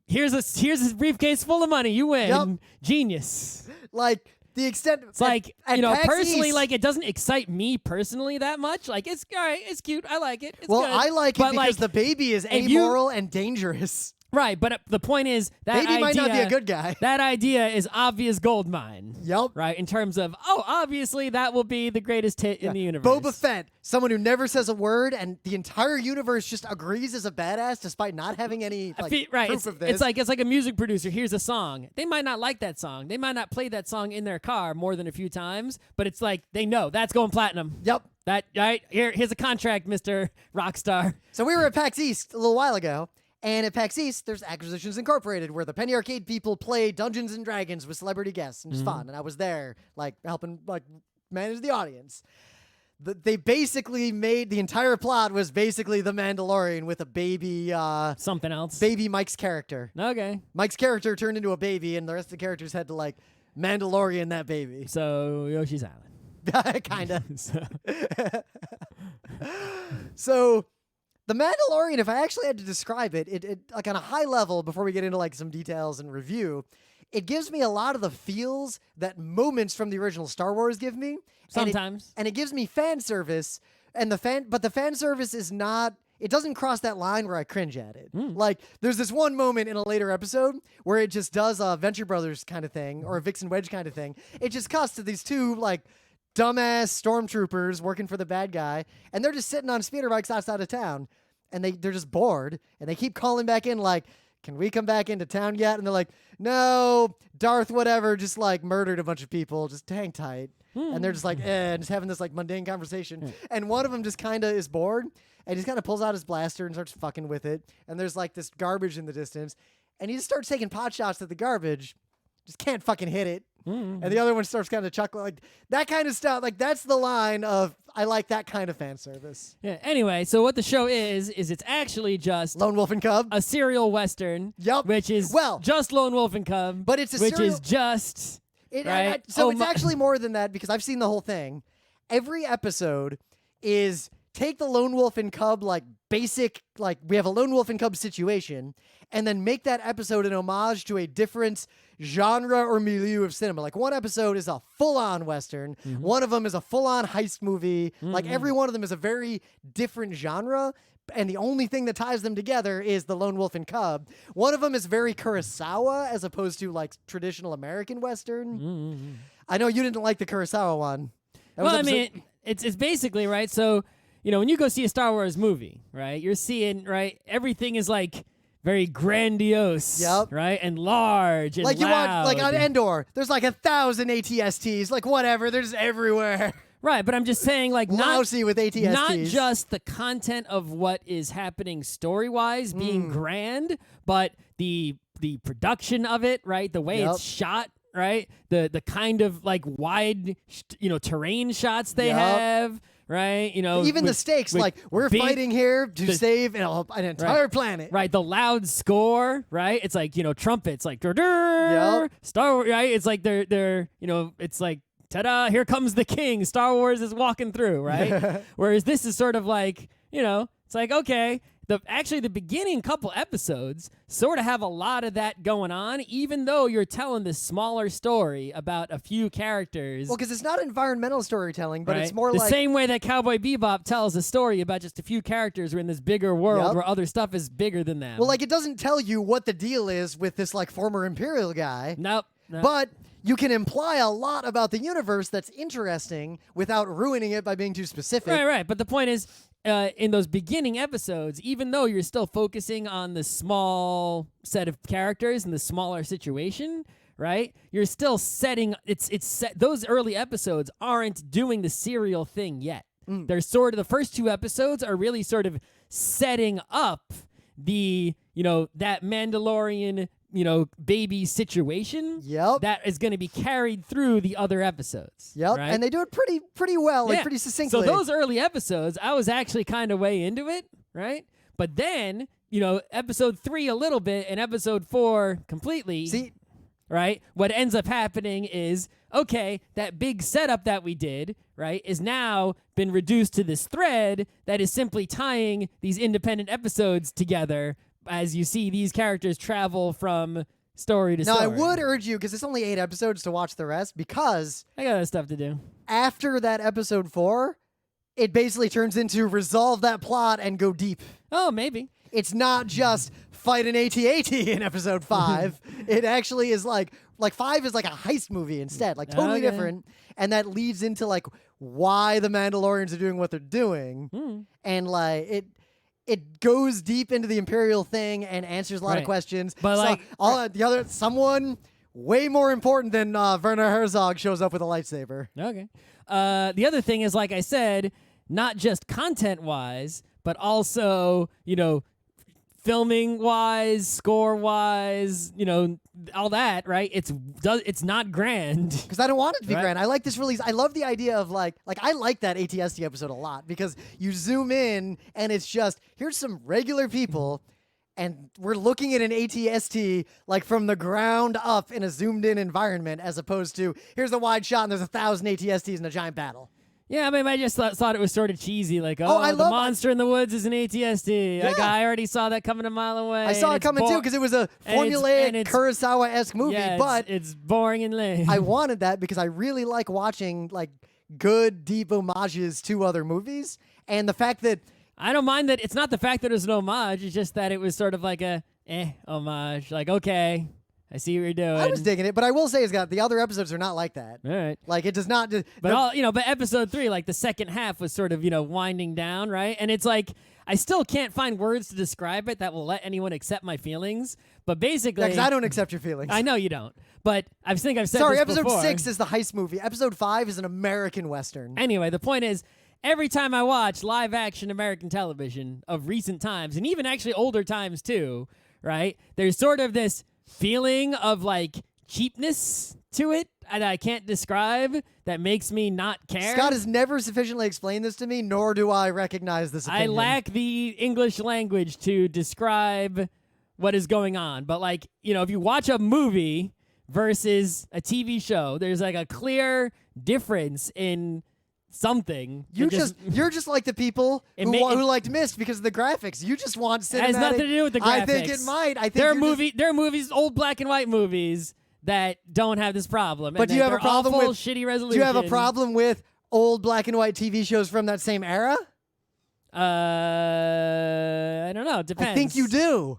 here's a briefcase full of money. You win. Yep. Genius. Like... The extent, it's like, at you know, PAX personally, East, like, it doesn't excite me personally that much. Like, it's all right, it's cute, I like it. It's well, good. I like it but, because like, the baby is amoral and dangerous. Right, but the point is that Baby idea, might not be a good guy. That idea is obvious gold mine. Yep. Right, in terms of, obviously that will be the greatest hit in the universe. Boba Fett, someone who never says a word, and the entire universe just agrees as a badass despite not having any proof of this. It's like a music producer hears a song. They might not like that song. They might not play that song in their car more than a few times, but it's like they know that's going platinum. Yep. That right here's a contract, Mr. Rockstar. So we were at PAX East a little while ago. And at PAX East, there's Acquisitions Incorporated, where the Penny Arcade people play Dungeons and Dragons with celebrity guests, and it's fun. And I was there, like, helping, like, manage the audience. They basically made the entire plot was basically the Mandalorian with a baby, something else, baby Mike's character. Okay, Mike's character turned into a baby, and the rest of the characters had to like Mandalorian that baby. So Yoshi's Island, kinda. So. The Mandalorian, if I actually had to describe it like on a high level before we get into like some details and review, it gives me a lot of the feels that moments from the original Star Wars give me. Sometimes. And it gives me fan service, but the fan service is not, it doesn't cross that line where I cringe at it. Like, there's this one moment in a later episode where it just does a Venture Brothers kind of thing, or a Vix and Wedge kind of thing. It just cuts to these two, like, dumbass stormtroopers working for the bad guy, and they're just sitting on speeder bikes outside of town, and they're just bored, and they keep calling back in like, can we come back into town yet? And they're like, no, Darth whatever just like murdered a bunch of people, just hang tight. And they're just like, and just having this like mundane conversation. And one of them just kind of is bored, and he just kind of pulls out his blaster and starts fucking with it, and there's like this garbage in the distance, and he just starts taking pot shots at the garbage, just can't fucking hit it. And the other one starts kind of chuckling, like that kind of stuff. Like that's the line of I like that kind of fan service. Yeah. Anyway, so what the show is it's actually just Lone Wolf and Cub, a serial western. Yep. Which is just Lone Wolf and Cub. But it's a which serial, is just right. So it's actually more than that because I've seen the whole thing. Every episode is take the Lone Wolf and Cub like basic, like, we have a lone wolf and cub situation, and then make that episode an homage to a different genre or milieu of cinema. Like, one episode is a full-on Western. One of them is a full-on heist movie. Like, every one of them is a very different genre, and the only thing that ties them together is the lone wolf and cub. One of them is very Kurosawa as opposed to, like, traditional American Western. I know you didn't like the Kurosawa one. Well, I mean, it's basically, right, so... when you go see a Star Wars movie, right, you're seeing, right, everything is like very grandiose, right, and large and like loud. You watch, like on Endor, there's like 1,000 ATSTs, like whatever, they're just everywhere. Right, but I'm just saying, like, lousy with ATSTs. Not just the content of what is happening story-wise being grand, but the production of it, right, the way it's shot. Right, the kind of like wide, terrain shots they have. Right, even the stakes, like we're fighting here to save an entire planet. Right, the loud score. Right, it's like trumpets, like Star Wars. Right, it's like they're it's like ta-da! Here comes the king. Star Wars is walking through. Right, whereas this is sort of like it's like okay. The beginning couple episodes sort of have a lot of that going on, even though you're telling this smaller story about a few characters. Well, because it's not environmental storytelling, but it's more the like... same way that Cowboy Bebop tells a story about just a few characters who are in this bigger world where other stuff is bigger than them. Well, like, it doesn't tell you what the deal is with this, like, former Imperial guy. Nope. But you can imply a lot about the universe that's interesting without ruining it by being too specific. Right. But the point is... in those beginning episodes, even though you're still focusing on the small set of characters and the smaller situation, right? You're still setting those early episodes aren't doing the serial thing yet. They're sort of the first two episodes are really sort of setting up the that Mandalorian baby situation that is going to be carried through the other episodes. Right? And they do it pretty well, like pretty succinctly. So those early episodes, I was actually kind of way into it, right? But then, episode 3 a little bit and episode 4 completely, right? What ends up happening is, okay, that big setup that we did, right, is now been reduced to this thread that is simply tying these independent episodes together as you see these characters travel from story to story. Now, I would urge you, because it's only 8 episodes, to watch the rest, because... I got other stuff to do. After that episode 4, it basically turns into resolve that plot and go deep. Oh, maybe. It's not just fight an AT-AT in episode 5. It actually is like 5 is like a heist movie instead, like totally different. And that leads into like why the Mandalorians are doing what they're doing. And like it goes deep into the Imperial thing and answers a lot of questions. But someone way more important than Werner Herzog shows up with a lightsaber. Okay. The other thing is, like I said, not just content-wise, but also, filming-wise, score-wise, all that, right? It's not grand. Because I don't want it to be grand. I like this release. I love the idea of like I like that ATST episode a lot because you zoom in and it's just, here's some regular people and we're looking at an ATST like from the ground up in a zoomed in environment as opposed to here's a wide shot and there's 1,000 ATSTs in a giant battle. Yeah, I mean, I just thought it was sort of cheesy. Like, the monster in the woods is an ATST. Yeah. Like, I already saw that coming a mile away. I saw it coming too because it was a formulaic Kurosawa-esque movie. But it's boring and lame. I wanted that because I really like watching like good, deep homages to other movies. And the fact that I don't mind that it's not the fact that it was an homage. It's just that it was sort of like a homage. Like, okay. I see what you're doing. I was digging it, but I will say, the other episodes are not like that. All right. Like, it does not... But episode 3, like, the second half was sort of, winding down, right? And it's like, I still can't find words to describe it that will let anyone accept my feelings. But basically... Yeah, because I don't accept your feelings. I know you don't. But I think I've said Sorry, this episode before. 6 is the heist movie. Episode 5 is an American Western. Anyway, the point is, every time I watch live-action American television of recent times, and even actually older times too, right, there's sort of this feeling of like cheapness to it that I can't describe that makes me not care. Scott has never sufficiently explained this to me, nor do I recognize this opinion. I lack the English language to describe what is going on. But like, if you watch a movie versus a TV show, there's like a clear difference in something. You're just like the people who liked Myst because of the graphics. You just want cinematic. It has nothing to do with the graphics. I think it might. I think there are movies, old black and white movies that don't have this problem. But do you have a problem with shitty resolution? Do you have a problem with old black and white TV shows from that same era? I don't know. It depends. I think you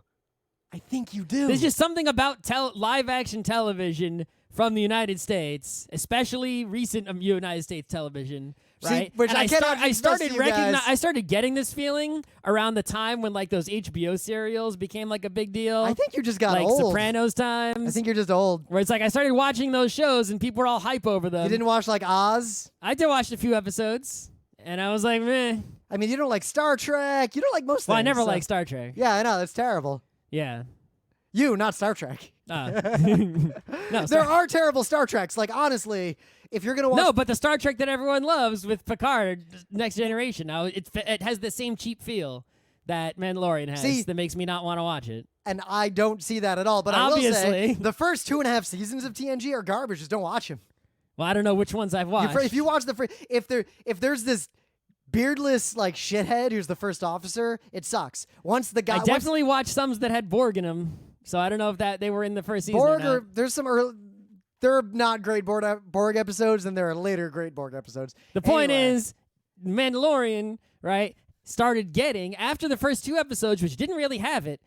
do. There's just something about live action television from the United States, especially recent United States television. Right, which I started getting this feeling around the time when like those HBO serials became like a big deal. I think you just got like old. Sopranos times. I think you're just old. Where it's like I started watching those shows and people were all hype over them. You didn't watch like Oz? I did watch a few episodes, and I was like, meh. I mean, you don't like Star Trek. You don't like most things. Well, I never liked Star Trek. Yeah, I know. That's terrible. Yeah. You, not Star Trek. No, there are terrible Star Treks. Like, honestly, if you're going to watch... No, but the Star Trek that everyone loves with Picard, Next Generation, now it has the same cheap feel that Mandalorian has that makes me not want to watch it. And I don't see that at all. But obviously, I will say, the first 2.5 seasons of TNG are garbage. Just don't watch them. Well, I don't know which ones I've watched. If you watch if there's this beardless like shithead who's the first officer, it sucks. Once the guy... I definitely watched some that had Borg in them. So I don't know if they were in the first season or not. There's some early... There are not great Borg episodes, and there are later great Borg episodes. The point is, Mandalorian, right, started getting, after the first 2 episodes, which didn't really have it,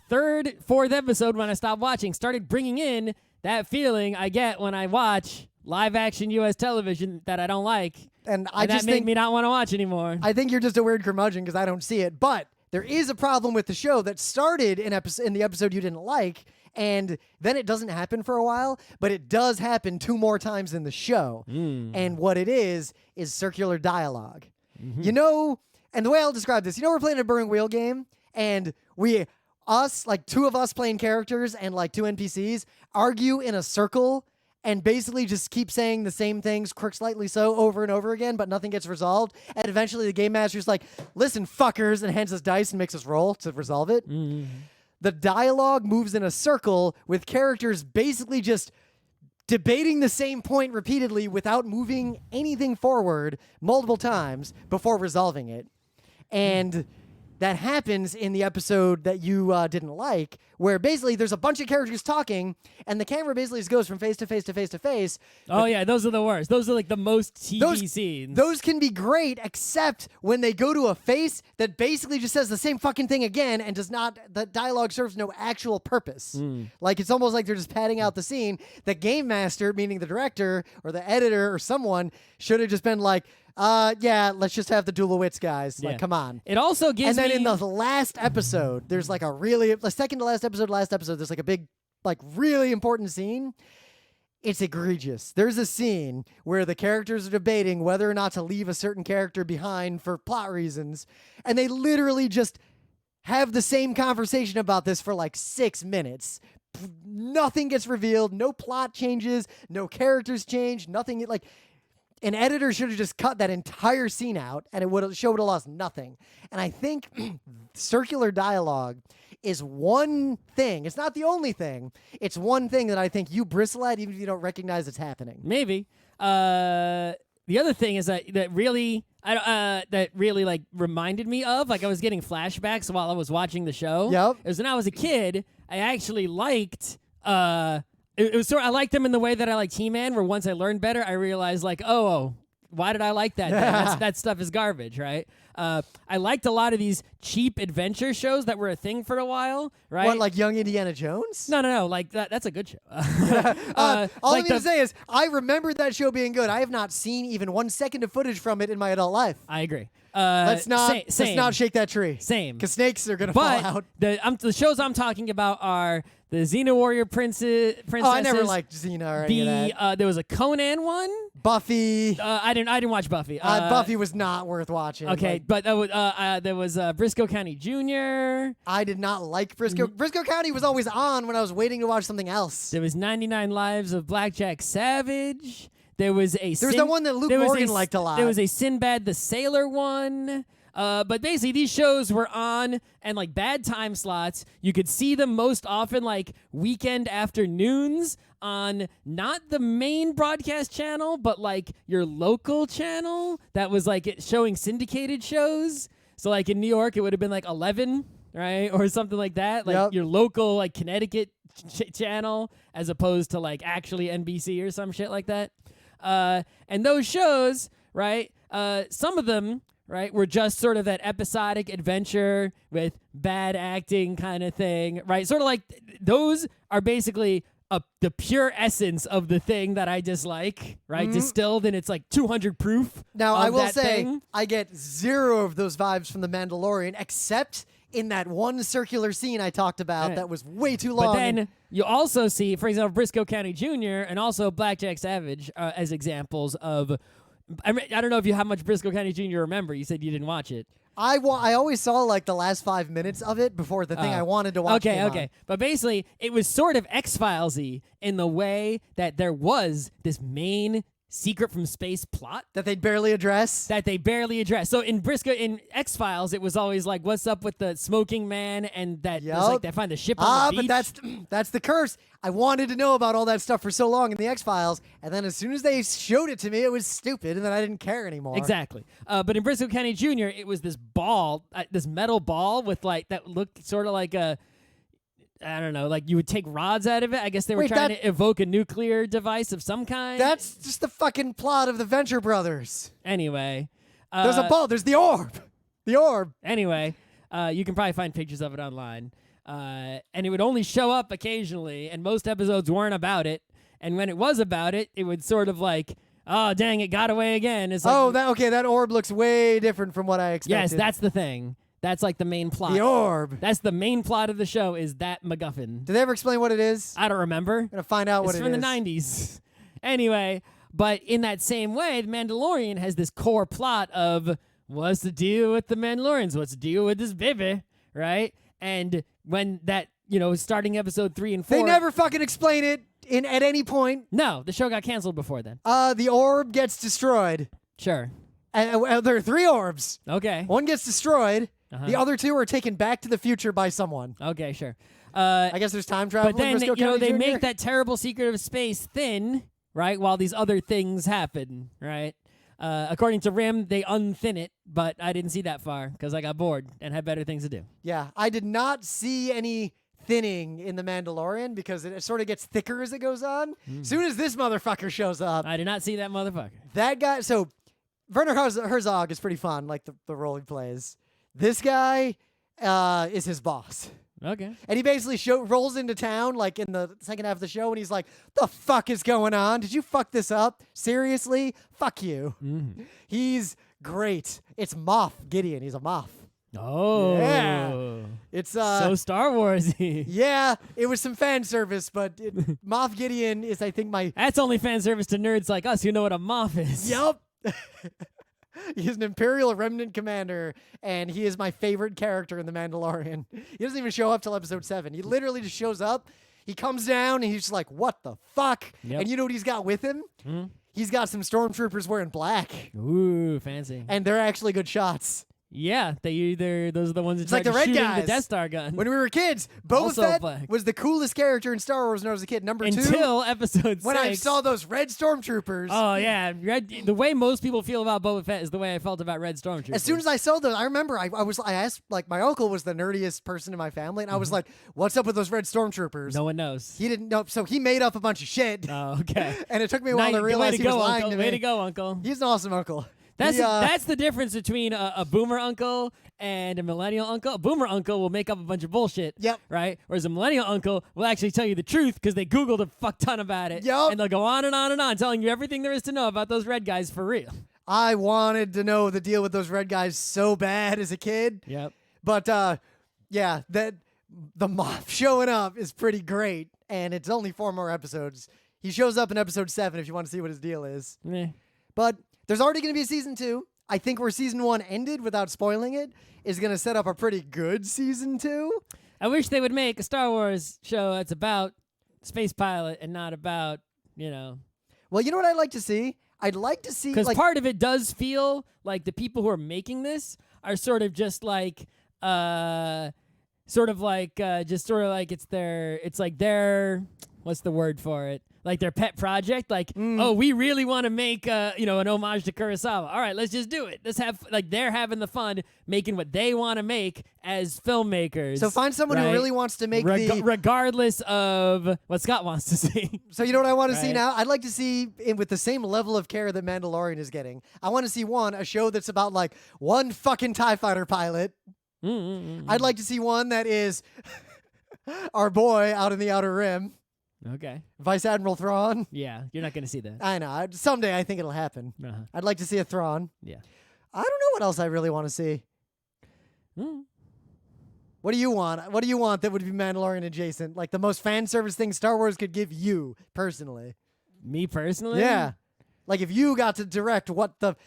3rd, 4th episode when I stopped watching, started bringing in that feeling I get when I watch live-action U.S. television that I don't like, and that made me not want to watch anymore. I think you're just a weird curmudgeon because I don't see it, but there is a problem with the show that started in the episode you didn't like, and then it doesn't happen for a while, but it does happen 2 more times in the show. And what it is circular dialogue. You know, and the way I'll describe this, we're playing a Burning Wheel game, and like 2 of us playing characters and like 2 NPCs argue in a circle and basically just keep saying the same things, quirk slightly so, over and over again, but nothing gets resolved. And eventually the game master's like, listen, fuckers, and hands us dice and makes us roll to resolve it. The dialogue moves in a circle with characters basically just debating the same point repeatedly without moving anything forward multiple times before resolving it. And that happens in the episode that you didn't like, where basically there's a bunch of characters talking, and the camera basically just goes from face to face to face to face. Oh, yeah, those are the worst. Those are like the most TV scenes. Those can be great, except when they go to a face that basically just says the same fucking thing again and the dialogue serves no actual purpose. Like, it's almost like they're just padding out the scene. The game master, meaning the director or the editor or someone, should have just been like, let's just have the duel of wits, guys. Like, come on. It also gives me... And then in the last episode, there's like the second to last episode, there's like a big, like really important scene. It's egregious. There's a scene where the characters are debating whether or not to leave a certain character behind for plot reasons, and they literally just have the same conversation about this for like 6 minutes. Nothing gets revealed, no plot changes, no characters change, nothing like... An editor should have just cut that entire scene out, and the show would have lost nothing. And I think circular dialogue is one thing. It's not the only thing. It's one thing that I think you bristle at, even if you don't recognize it's happening. Maybe. The other thing is that really like reminded me of, like, I was getting flashbacks while I was watching the show. Yep. It was when I was a kid. I actually liked. It was I liked them in the way that I like He-Man, where once I learned better, I realized, like, oh, why did I like that? That stuff is garbage, right? I liked a lot of these cheap adventure shows that were a thing for a while, right? What, like Young Indiana Jones? No. Like, that's a good show. All I mean to say is, I remember that show being good. I have not seen even 1 second of footage from it in my adult life. I agree. Let's not shake that tree. Same. Because snakes are going to fall out. The shows I'm talking about are the Xena Warrior Princesses. Oh, I never liked Xena or any of that. There was a Conan one. Buffy. I didn't watch Buffy. Buffy was not worth watching. Okay, but there was Briscoe County Jr. I did not like Briscoe. Briscoe County was always on when I was waiting to watch something else. There was 99 Lives of Blackjack Savage. There was the one that Luke Morgan liked a lot. There was a Sinbad the Sailor one. But basically, these shows were on and like bad time slots. You could see them most often like weekend afternoons on not the main broadcast channel, but like your local channel that was like showing syndicated shows. So like in New York, it would have been like 11, right? Or something like that. Like your local like Connecticut channel as opposed to like actually NBC or some shit like that. And those shows, right? Some of them, right, were just sort of that episodic adventure with bad acting kind of thing, right? Sort of like those are basically the pure essence of the thing that I dislike, right? Distilled in its like 200 proof. Now, of I will that say, thing. I get zero of those vibes from The Mandalorian, except in that one circular scene I talked about that was way too long. But then you also see, for example, Briscoe County Jr. and also Blackjack Savage as examples of. I don't know if you how much Briscoe County Jr. remember. You said you didn't watch it. I always saw like the last 5 minutes of it before the thing I wanted to watch. Okay. But basically, it was sort of X-Files-y in the way that there was this main secret from space plot that they'd barely address. So in X-Files, it was always like, what's up with the smoking man and that there's like they find the ship on the beach. But that's the curse. I wanted to know about all that stuff for so long in the X-Files, and then as soon as they showed it to me, it was stupid, and then I didn't care anymore. Exactly. But in Briscoe County Jr., it was this ball, this metal ball with like that looked sort of like a. I don't know, like you would take rods out of it. I guess they were trying to evoke a nuclear device of some kind. That's just the fucking plot of the Venture Brothers. Anyway. There's a ball. There's the orb. The orb. Anyway, you can probably find pictures of it online. And it would only show up occasionally, and most episodes weren't about it. And when it was about it, it would sort of like, oh, dang, it got away again. It's like, that orb looks way different from what I expected. Yes, that's the thing. That's like the main plot. The orb. That's the main plot of the show is that MacGuffin. Did they ever explain what it is? I don't remember. I'm going to find out what it is. It's from the 90s. Anyway, but in that same way, The Mandalorian has this core plot of what's the deal with the Mandalorians? What's the deal with this baby? Right? And when that, starting episode 3 and 4. They never fucking explain it at any point. No, the show got canceled before then. The orb gets destroyed. Sure. And there are 3 orbs. Okay. One gets destroyed. Uh-huh. The other 2 are taken back to the future by someone. Okay, sure. I guess there's time travel. But then, in Briscoe County they Jr. make that terrible secret of space thin, right, while these other things happen, right? According to Rim, they unthin it, but I didn't see that far because I got bored and had better things to do. Yeah, I did not see any thinning in The Mandalorian because it sort of gets thicker as it goes on. Soon as this motherfucker shows up. I did not see that motherfucker. That guy, so Werner Herzog is pretty fun, like the role he plays. This guy is his boss. Okay. And he basically rolls into town, like in the second half of the show, and he's like, the fuck is going on? Did you fuck this up? Seriously? Fuck you. Mm-hmm. He's great. It's Moff Gideon. He's a Moff. Oh. Yeah. It's so Star Wars-y. Yeah, it was some fan service, but Moff Gideon is, I think, That's only fan service to nerds like us who know what a Moff is. Yup. He's an Imperial Remnant commander, and he is my favorite character in The Mandalorian. He doesn't even show up till episode 7. He literally just shows up. He comes down, and he's just like, what the fuck? Yep. And you know what he's got with him? Mm-hmm. He's got some stormtroopers wearing black. Ooh, fancy. And they're actually good shots. Yeah, those are the ones that It's like tried the to red shoot guys. the Death Star gun. When we were kids, Boba Also Fett black. was the coolest character in Star Wars when I was a kid. Number 2. Until episode 6. When I saw those red stormtroopers. Oh, yeah. The way most people feel about Boba Fett is the way I felt about Red Stormtroopers. As soon as I saw those, I remember I asked, like, my uncle was the nerdiest person in my family, and I was like, what's up with those red stormtroopers? No one knows. He didn't know, so he made up a bunch of shit. Oh, okay. And it took me a while to realize he was lying uncle. to me. Way to go, Uncle. He's an awesome uncle. That's the difference between a boomer uncle and a millennial uncle. A boomer uncle will make up a bunch of bullshit. Yep. Right? Whereas a millennial uncle will actually tell you the truth because they Googled a fuck ton about it. Yep. And they'll go on and on and on telling you everything there is to know about those red guys for real. I wanted to know the deal with those red guys so bad as a kid. Yep. But, yeah, the Moff showing up is pretty great, and it's only 4 more episodes. He shows up in episode 7 if you want to see what his deal is. But there's already going to be a season 2. I think where season 1 ended, without spoiling it, is going to set up a pretty good season 2. I wish they would make a Star Wars show that's about space pilot and not about, Well, you know what I'd like to see? I'd like to see... Because part of it does feel like the people who are making this are sort of just like it's like their what's the word for it? Like their pet project, like, oh, we really want to make, an homage to Kurosawa. All right, let's just do it. Let's have, like, they're having the fun making what they want to make as filmmakers. So find someone who really wants to make regardless of what Scott wants to see. So you know what I want to see now? I'd like to see, with the same level of care that Mandalorian is getting, I want to see, a show that's about, like, one fucking TIE fighter pilot. I'd like to see one that is our boy out in the Outer Rim. Okay. Vice Admiral Thrawn. Yeah, you're not going to see that. I know. Someday I think it'll happen. I'd like to see a Thrawn. Yeah. I don't know what else I really want to see. What do you want? What do you want that would be Mandalorian adjacent? Like the most fan service thing Star Wars could give you personally. Me personally? Yeah. Like if you got to direct what the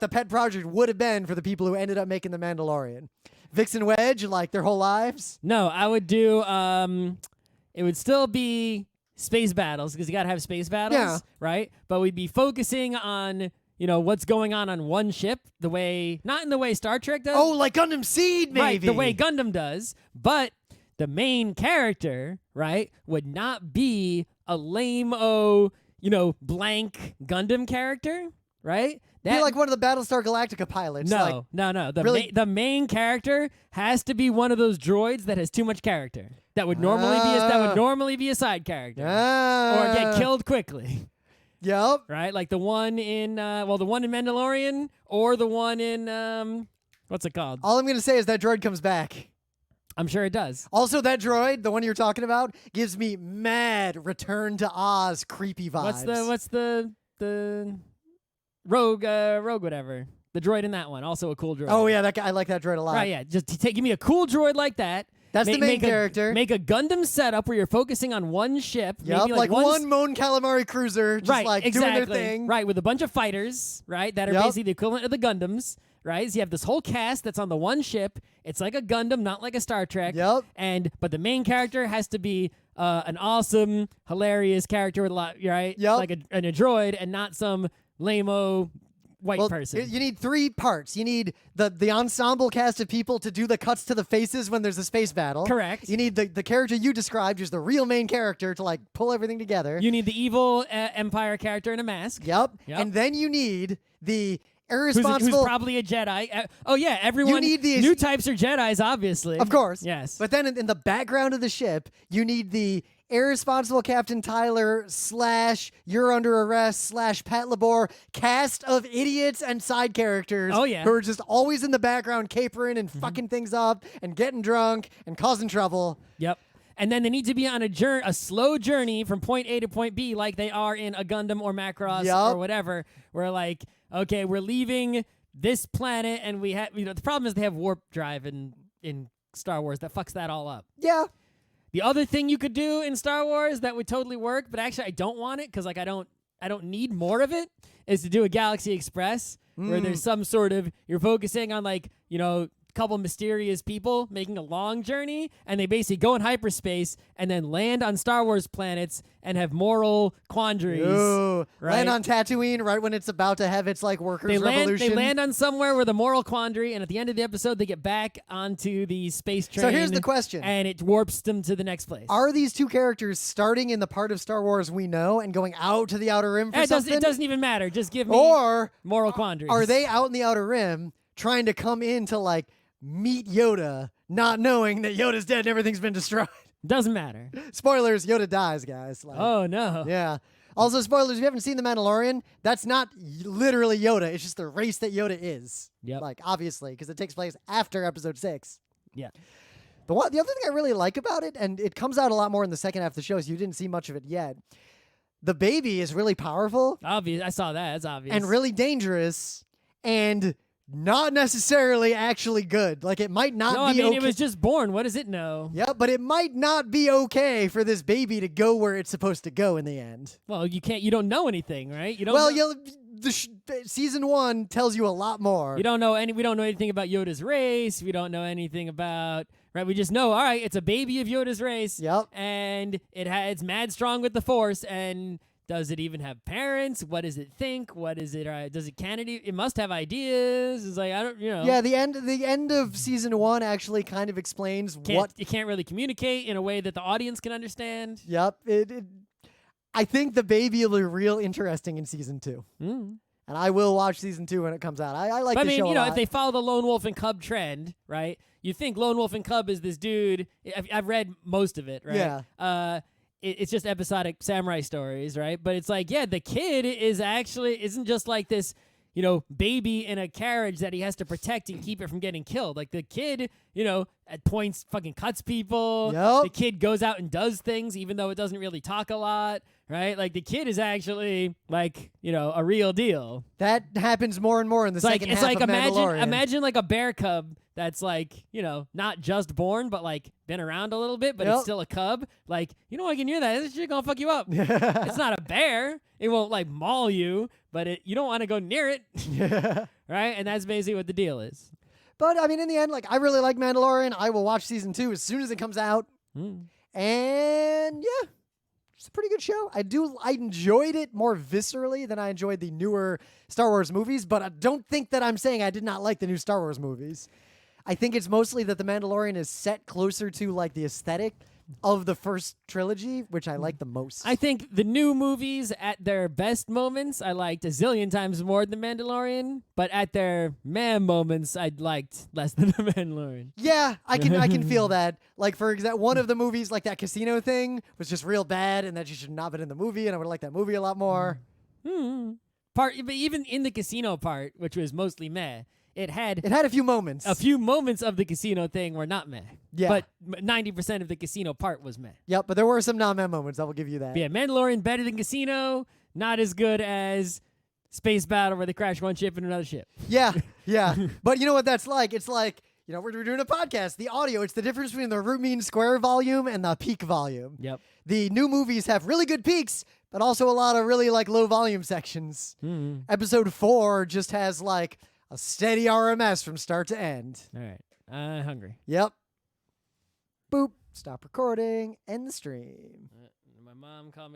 pet project would have been for the people who ended up making the Mandalorian. Vix and Wedge, like their whole lives? No, I would do it would still be space battles because you got to have space battles, right? But we'd be focusing on, what's going on one ship, not in the way Star Trek does. Oh, like Gundam Seed, maybe. Right, the way Gundam does. But the main character, right, would not be a lame-o, blank Gundam character, right? Be like one of the Battlestar Galactica pilots. No. The main character has to be one of those droids that has too much character. That would normally be a side character, or get killed quickly. Yep. Right, like the one in Mandalorian, or the one in what's it called? All I'm gonna say is that droid comes back. I'm sure it does. Also, that droid, the one you're talking about, gives me mad Return to Oz creepy vibes. What's the Rogue whatever. The droid in that one, also a cool droid. Oh yeah, that guy, I like that droid a lot. Right, yeah. Just give me a cool droid like that. That's the main character. Make a Gundam setup where you're focusing on one ship. Yep, maybe like one Mon Calamari cruiser, just doing their thing. Right, with a bunch of fighters, right, that are basically the equivalent of the Gundams, right? So you have this whole cast that's on the one ship. It's like a Gundam, not like a Star Trek. Yep. But the main character has to be an awesome, hilarious character with a lot, right? Yep. Like a droid, and not some lame-o white person. You need 3 parts. You need the ensemble cast of people to do the cuts to the faces when there's a space battle. Correct. You need the character you described, who's the real main character, to like pull everything together. You need the evil Empire character in a mask. Yep. And then you need the irresponsible... Who's probably a Jedi. Everyone... You need new types are Jedis, obviously. Of course. Yes. But then in the background of the ship, you need the irresponsible Captain Tyler / you're under arrest / Pat Labor cast of idiots and side characters who are just always in the background capering and fucking things up and getting drunk and causing trouble. Yep. And then they need to be on a slow journey from point A to point B like they are in a Gundam or Macross or whatever. Where like, okay, we're leaving this planet and we have, the problem is they have warp drive in Star Wars that fucks that all up. Yeah. The other thing you could do in Star Wars that would totally work, but actually I don't want it because like I don't need more of it, is to do a Galaxy Express where there's some sort of, you're focusing on like, couple mysterious people making a long journey, and they basically go in hyperspace and then land on Star Wars planets and have moral quandaries. Ooh, right? Land on Tatooine right when it's about to have its like workers' revolution. They land on somewhere with a moral quandary, and at the end of the episode, they get back onto the space train. So here's the question. And it warps them to the next place. Are these 2 characters starting in the part of Star Wars we know and going out to the Outer Rim for something? It doesn't even matter. Just give me moral quandaries. Are they out in the Outer Rim trying to come in to like meet Yoda, not knowing that Yoda's dead and everything's been destroyed? Doesn't matter. Spoilers, Yoda dies, guys. Oh, no. Yeah. Also, spoilers, if you haven't seen The Mandalorian, that's not literally Yoda. It's just the race that Yoda is. Yep. Like, obviously, because it takes place after Episode 6. Yeah. The other thing I really like about it, and it comes out a lot more in the second half of the show, so you didn't see much of it yet, the baby is really powerful. Obvious. I saw that. It's obvious. And really dangerous, and not necessarily actually good. Like, it might not be okay. It was just born. What does it know? Yeah, but it might not be okay for this baby to go where it's supposed to go in the end. Well, you don't know anything, right? You don't Season 1 tells you a lot more. We don't know anything about Yoda's race. We don't know anything about, right? We just know, all right, it's a baby of Yoda's race. Yep. And it's mad strong with the Force, and Does it even have parents? What does it think? What is it? Does it it must have ideas. It's like, I don't, Yeah, the end of season 1 actually kind of explains what it can't really communicate in a way that the audience can understand. Yep. I think the baby will be real interesting in season 2. Mm. And I will watch season 2 when it comes out. I like but the show a lot. if they follow the lone wolf and cub trend, right? You think lone wolf and cub is this dude. I've read most of it, right? Yeah. It's just episodic samurai stories, right? But it's like, yeah, the kid isn't just like this, baby in a carriage that he has to protect and keep it from getting killed. Like the kid, at points fucking cuts people. Yep. The kid goes out and does things even though it doesn't really talk a lot, right? Like the kid is actually like, a real deal. That happens more and more in the second half of Mandalorian. Imagine like a bear cub that's like, not just born, but like been around a little bit, but it's still a cub. Like, I can hear that. This shit gonna fuck you up. It's not a bear. It won't like maul you, but you don't want to go near it. Right? And that's basically what the deal is. But I mean, in the end, like I really like Mandalorian. I will watch season 2 as soon as it comes out. And yeah, it's a pretty good show. I enjoyed it more viscerally than I enjoyed the newer Star Wars movies, but I don't think that I'm saying I did not like the new Star Wars movies. I think it's mostly that The Mandalorian is set closer to like the aesthetic of the first trilogy, which I like the most. I think the new movies at their best moments I liked a zillion times more than The Mandalorian, but at their moments I liked less than The Mandalorian. Yeah, I can feel that. Like for example, one of the movies, like that casino thing, was just real bad, and that you should not have been in the movie, and I would like that movie a lot more. But even in the casino part, which was mostly meh, it had a few moments. A few moments of the casino thing were not meh. Yeah. But 90% of the casino part was meh. Yep, but there were some non-meh moments. I will give you that. But yeah, Mandalorian better than Casino, not as good as Space Battle where they crash one ship into another ship. Yeah, yeah. But you know what that's like? It's like, we're doing a podcast. The audio, it's the difference between the root mean square volume and the peak volume. Yep. The new movies have really good peaks, but also a lot of really like low volume sections. Episode 4 just has like a steady RMS from start to end. All right. I'm hungry. Yep. Boop. Stop recording. End the stream. My mom called me.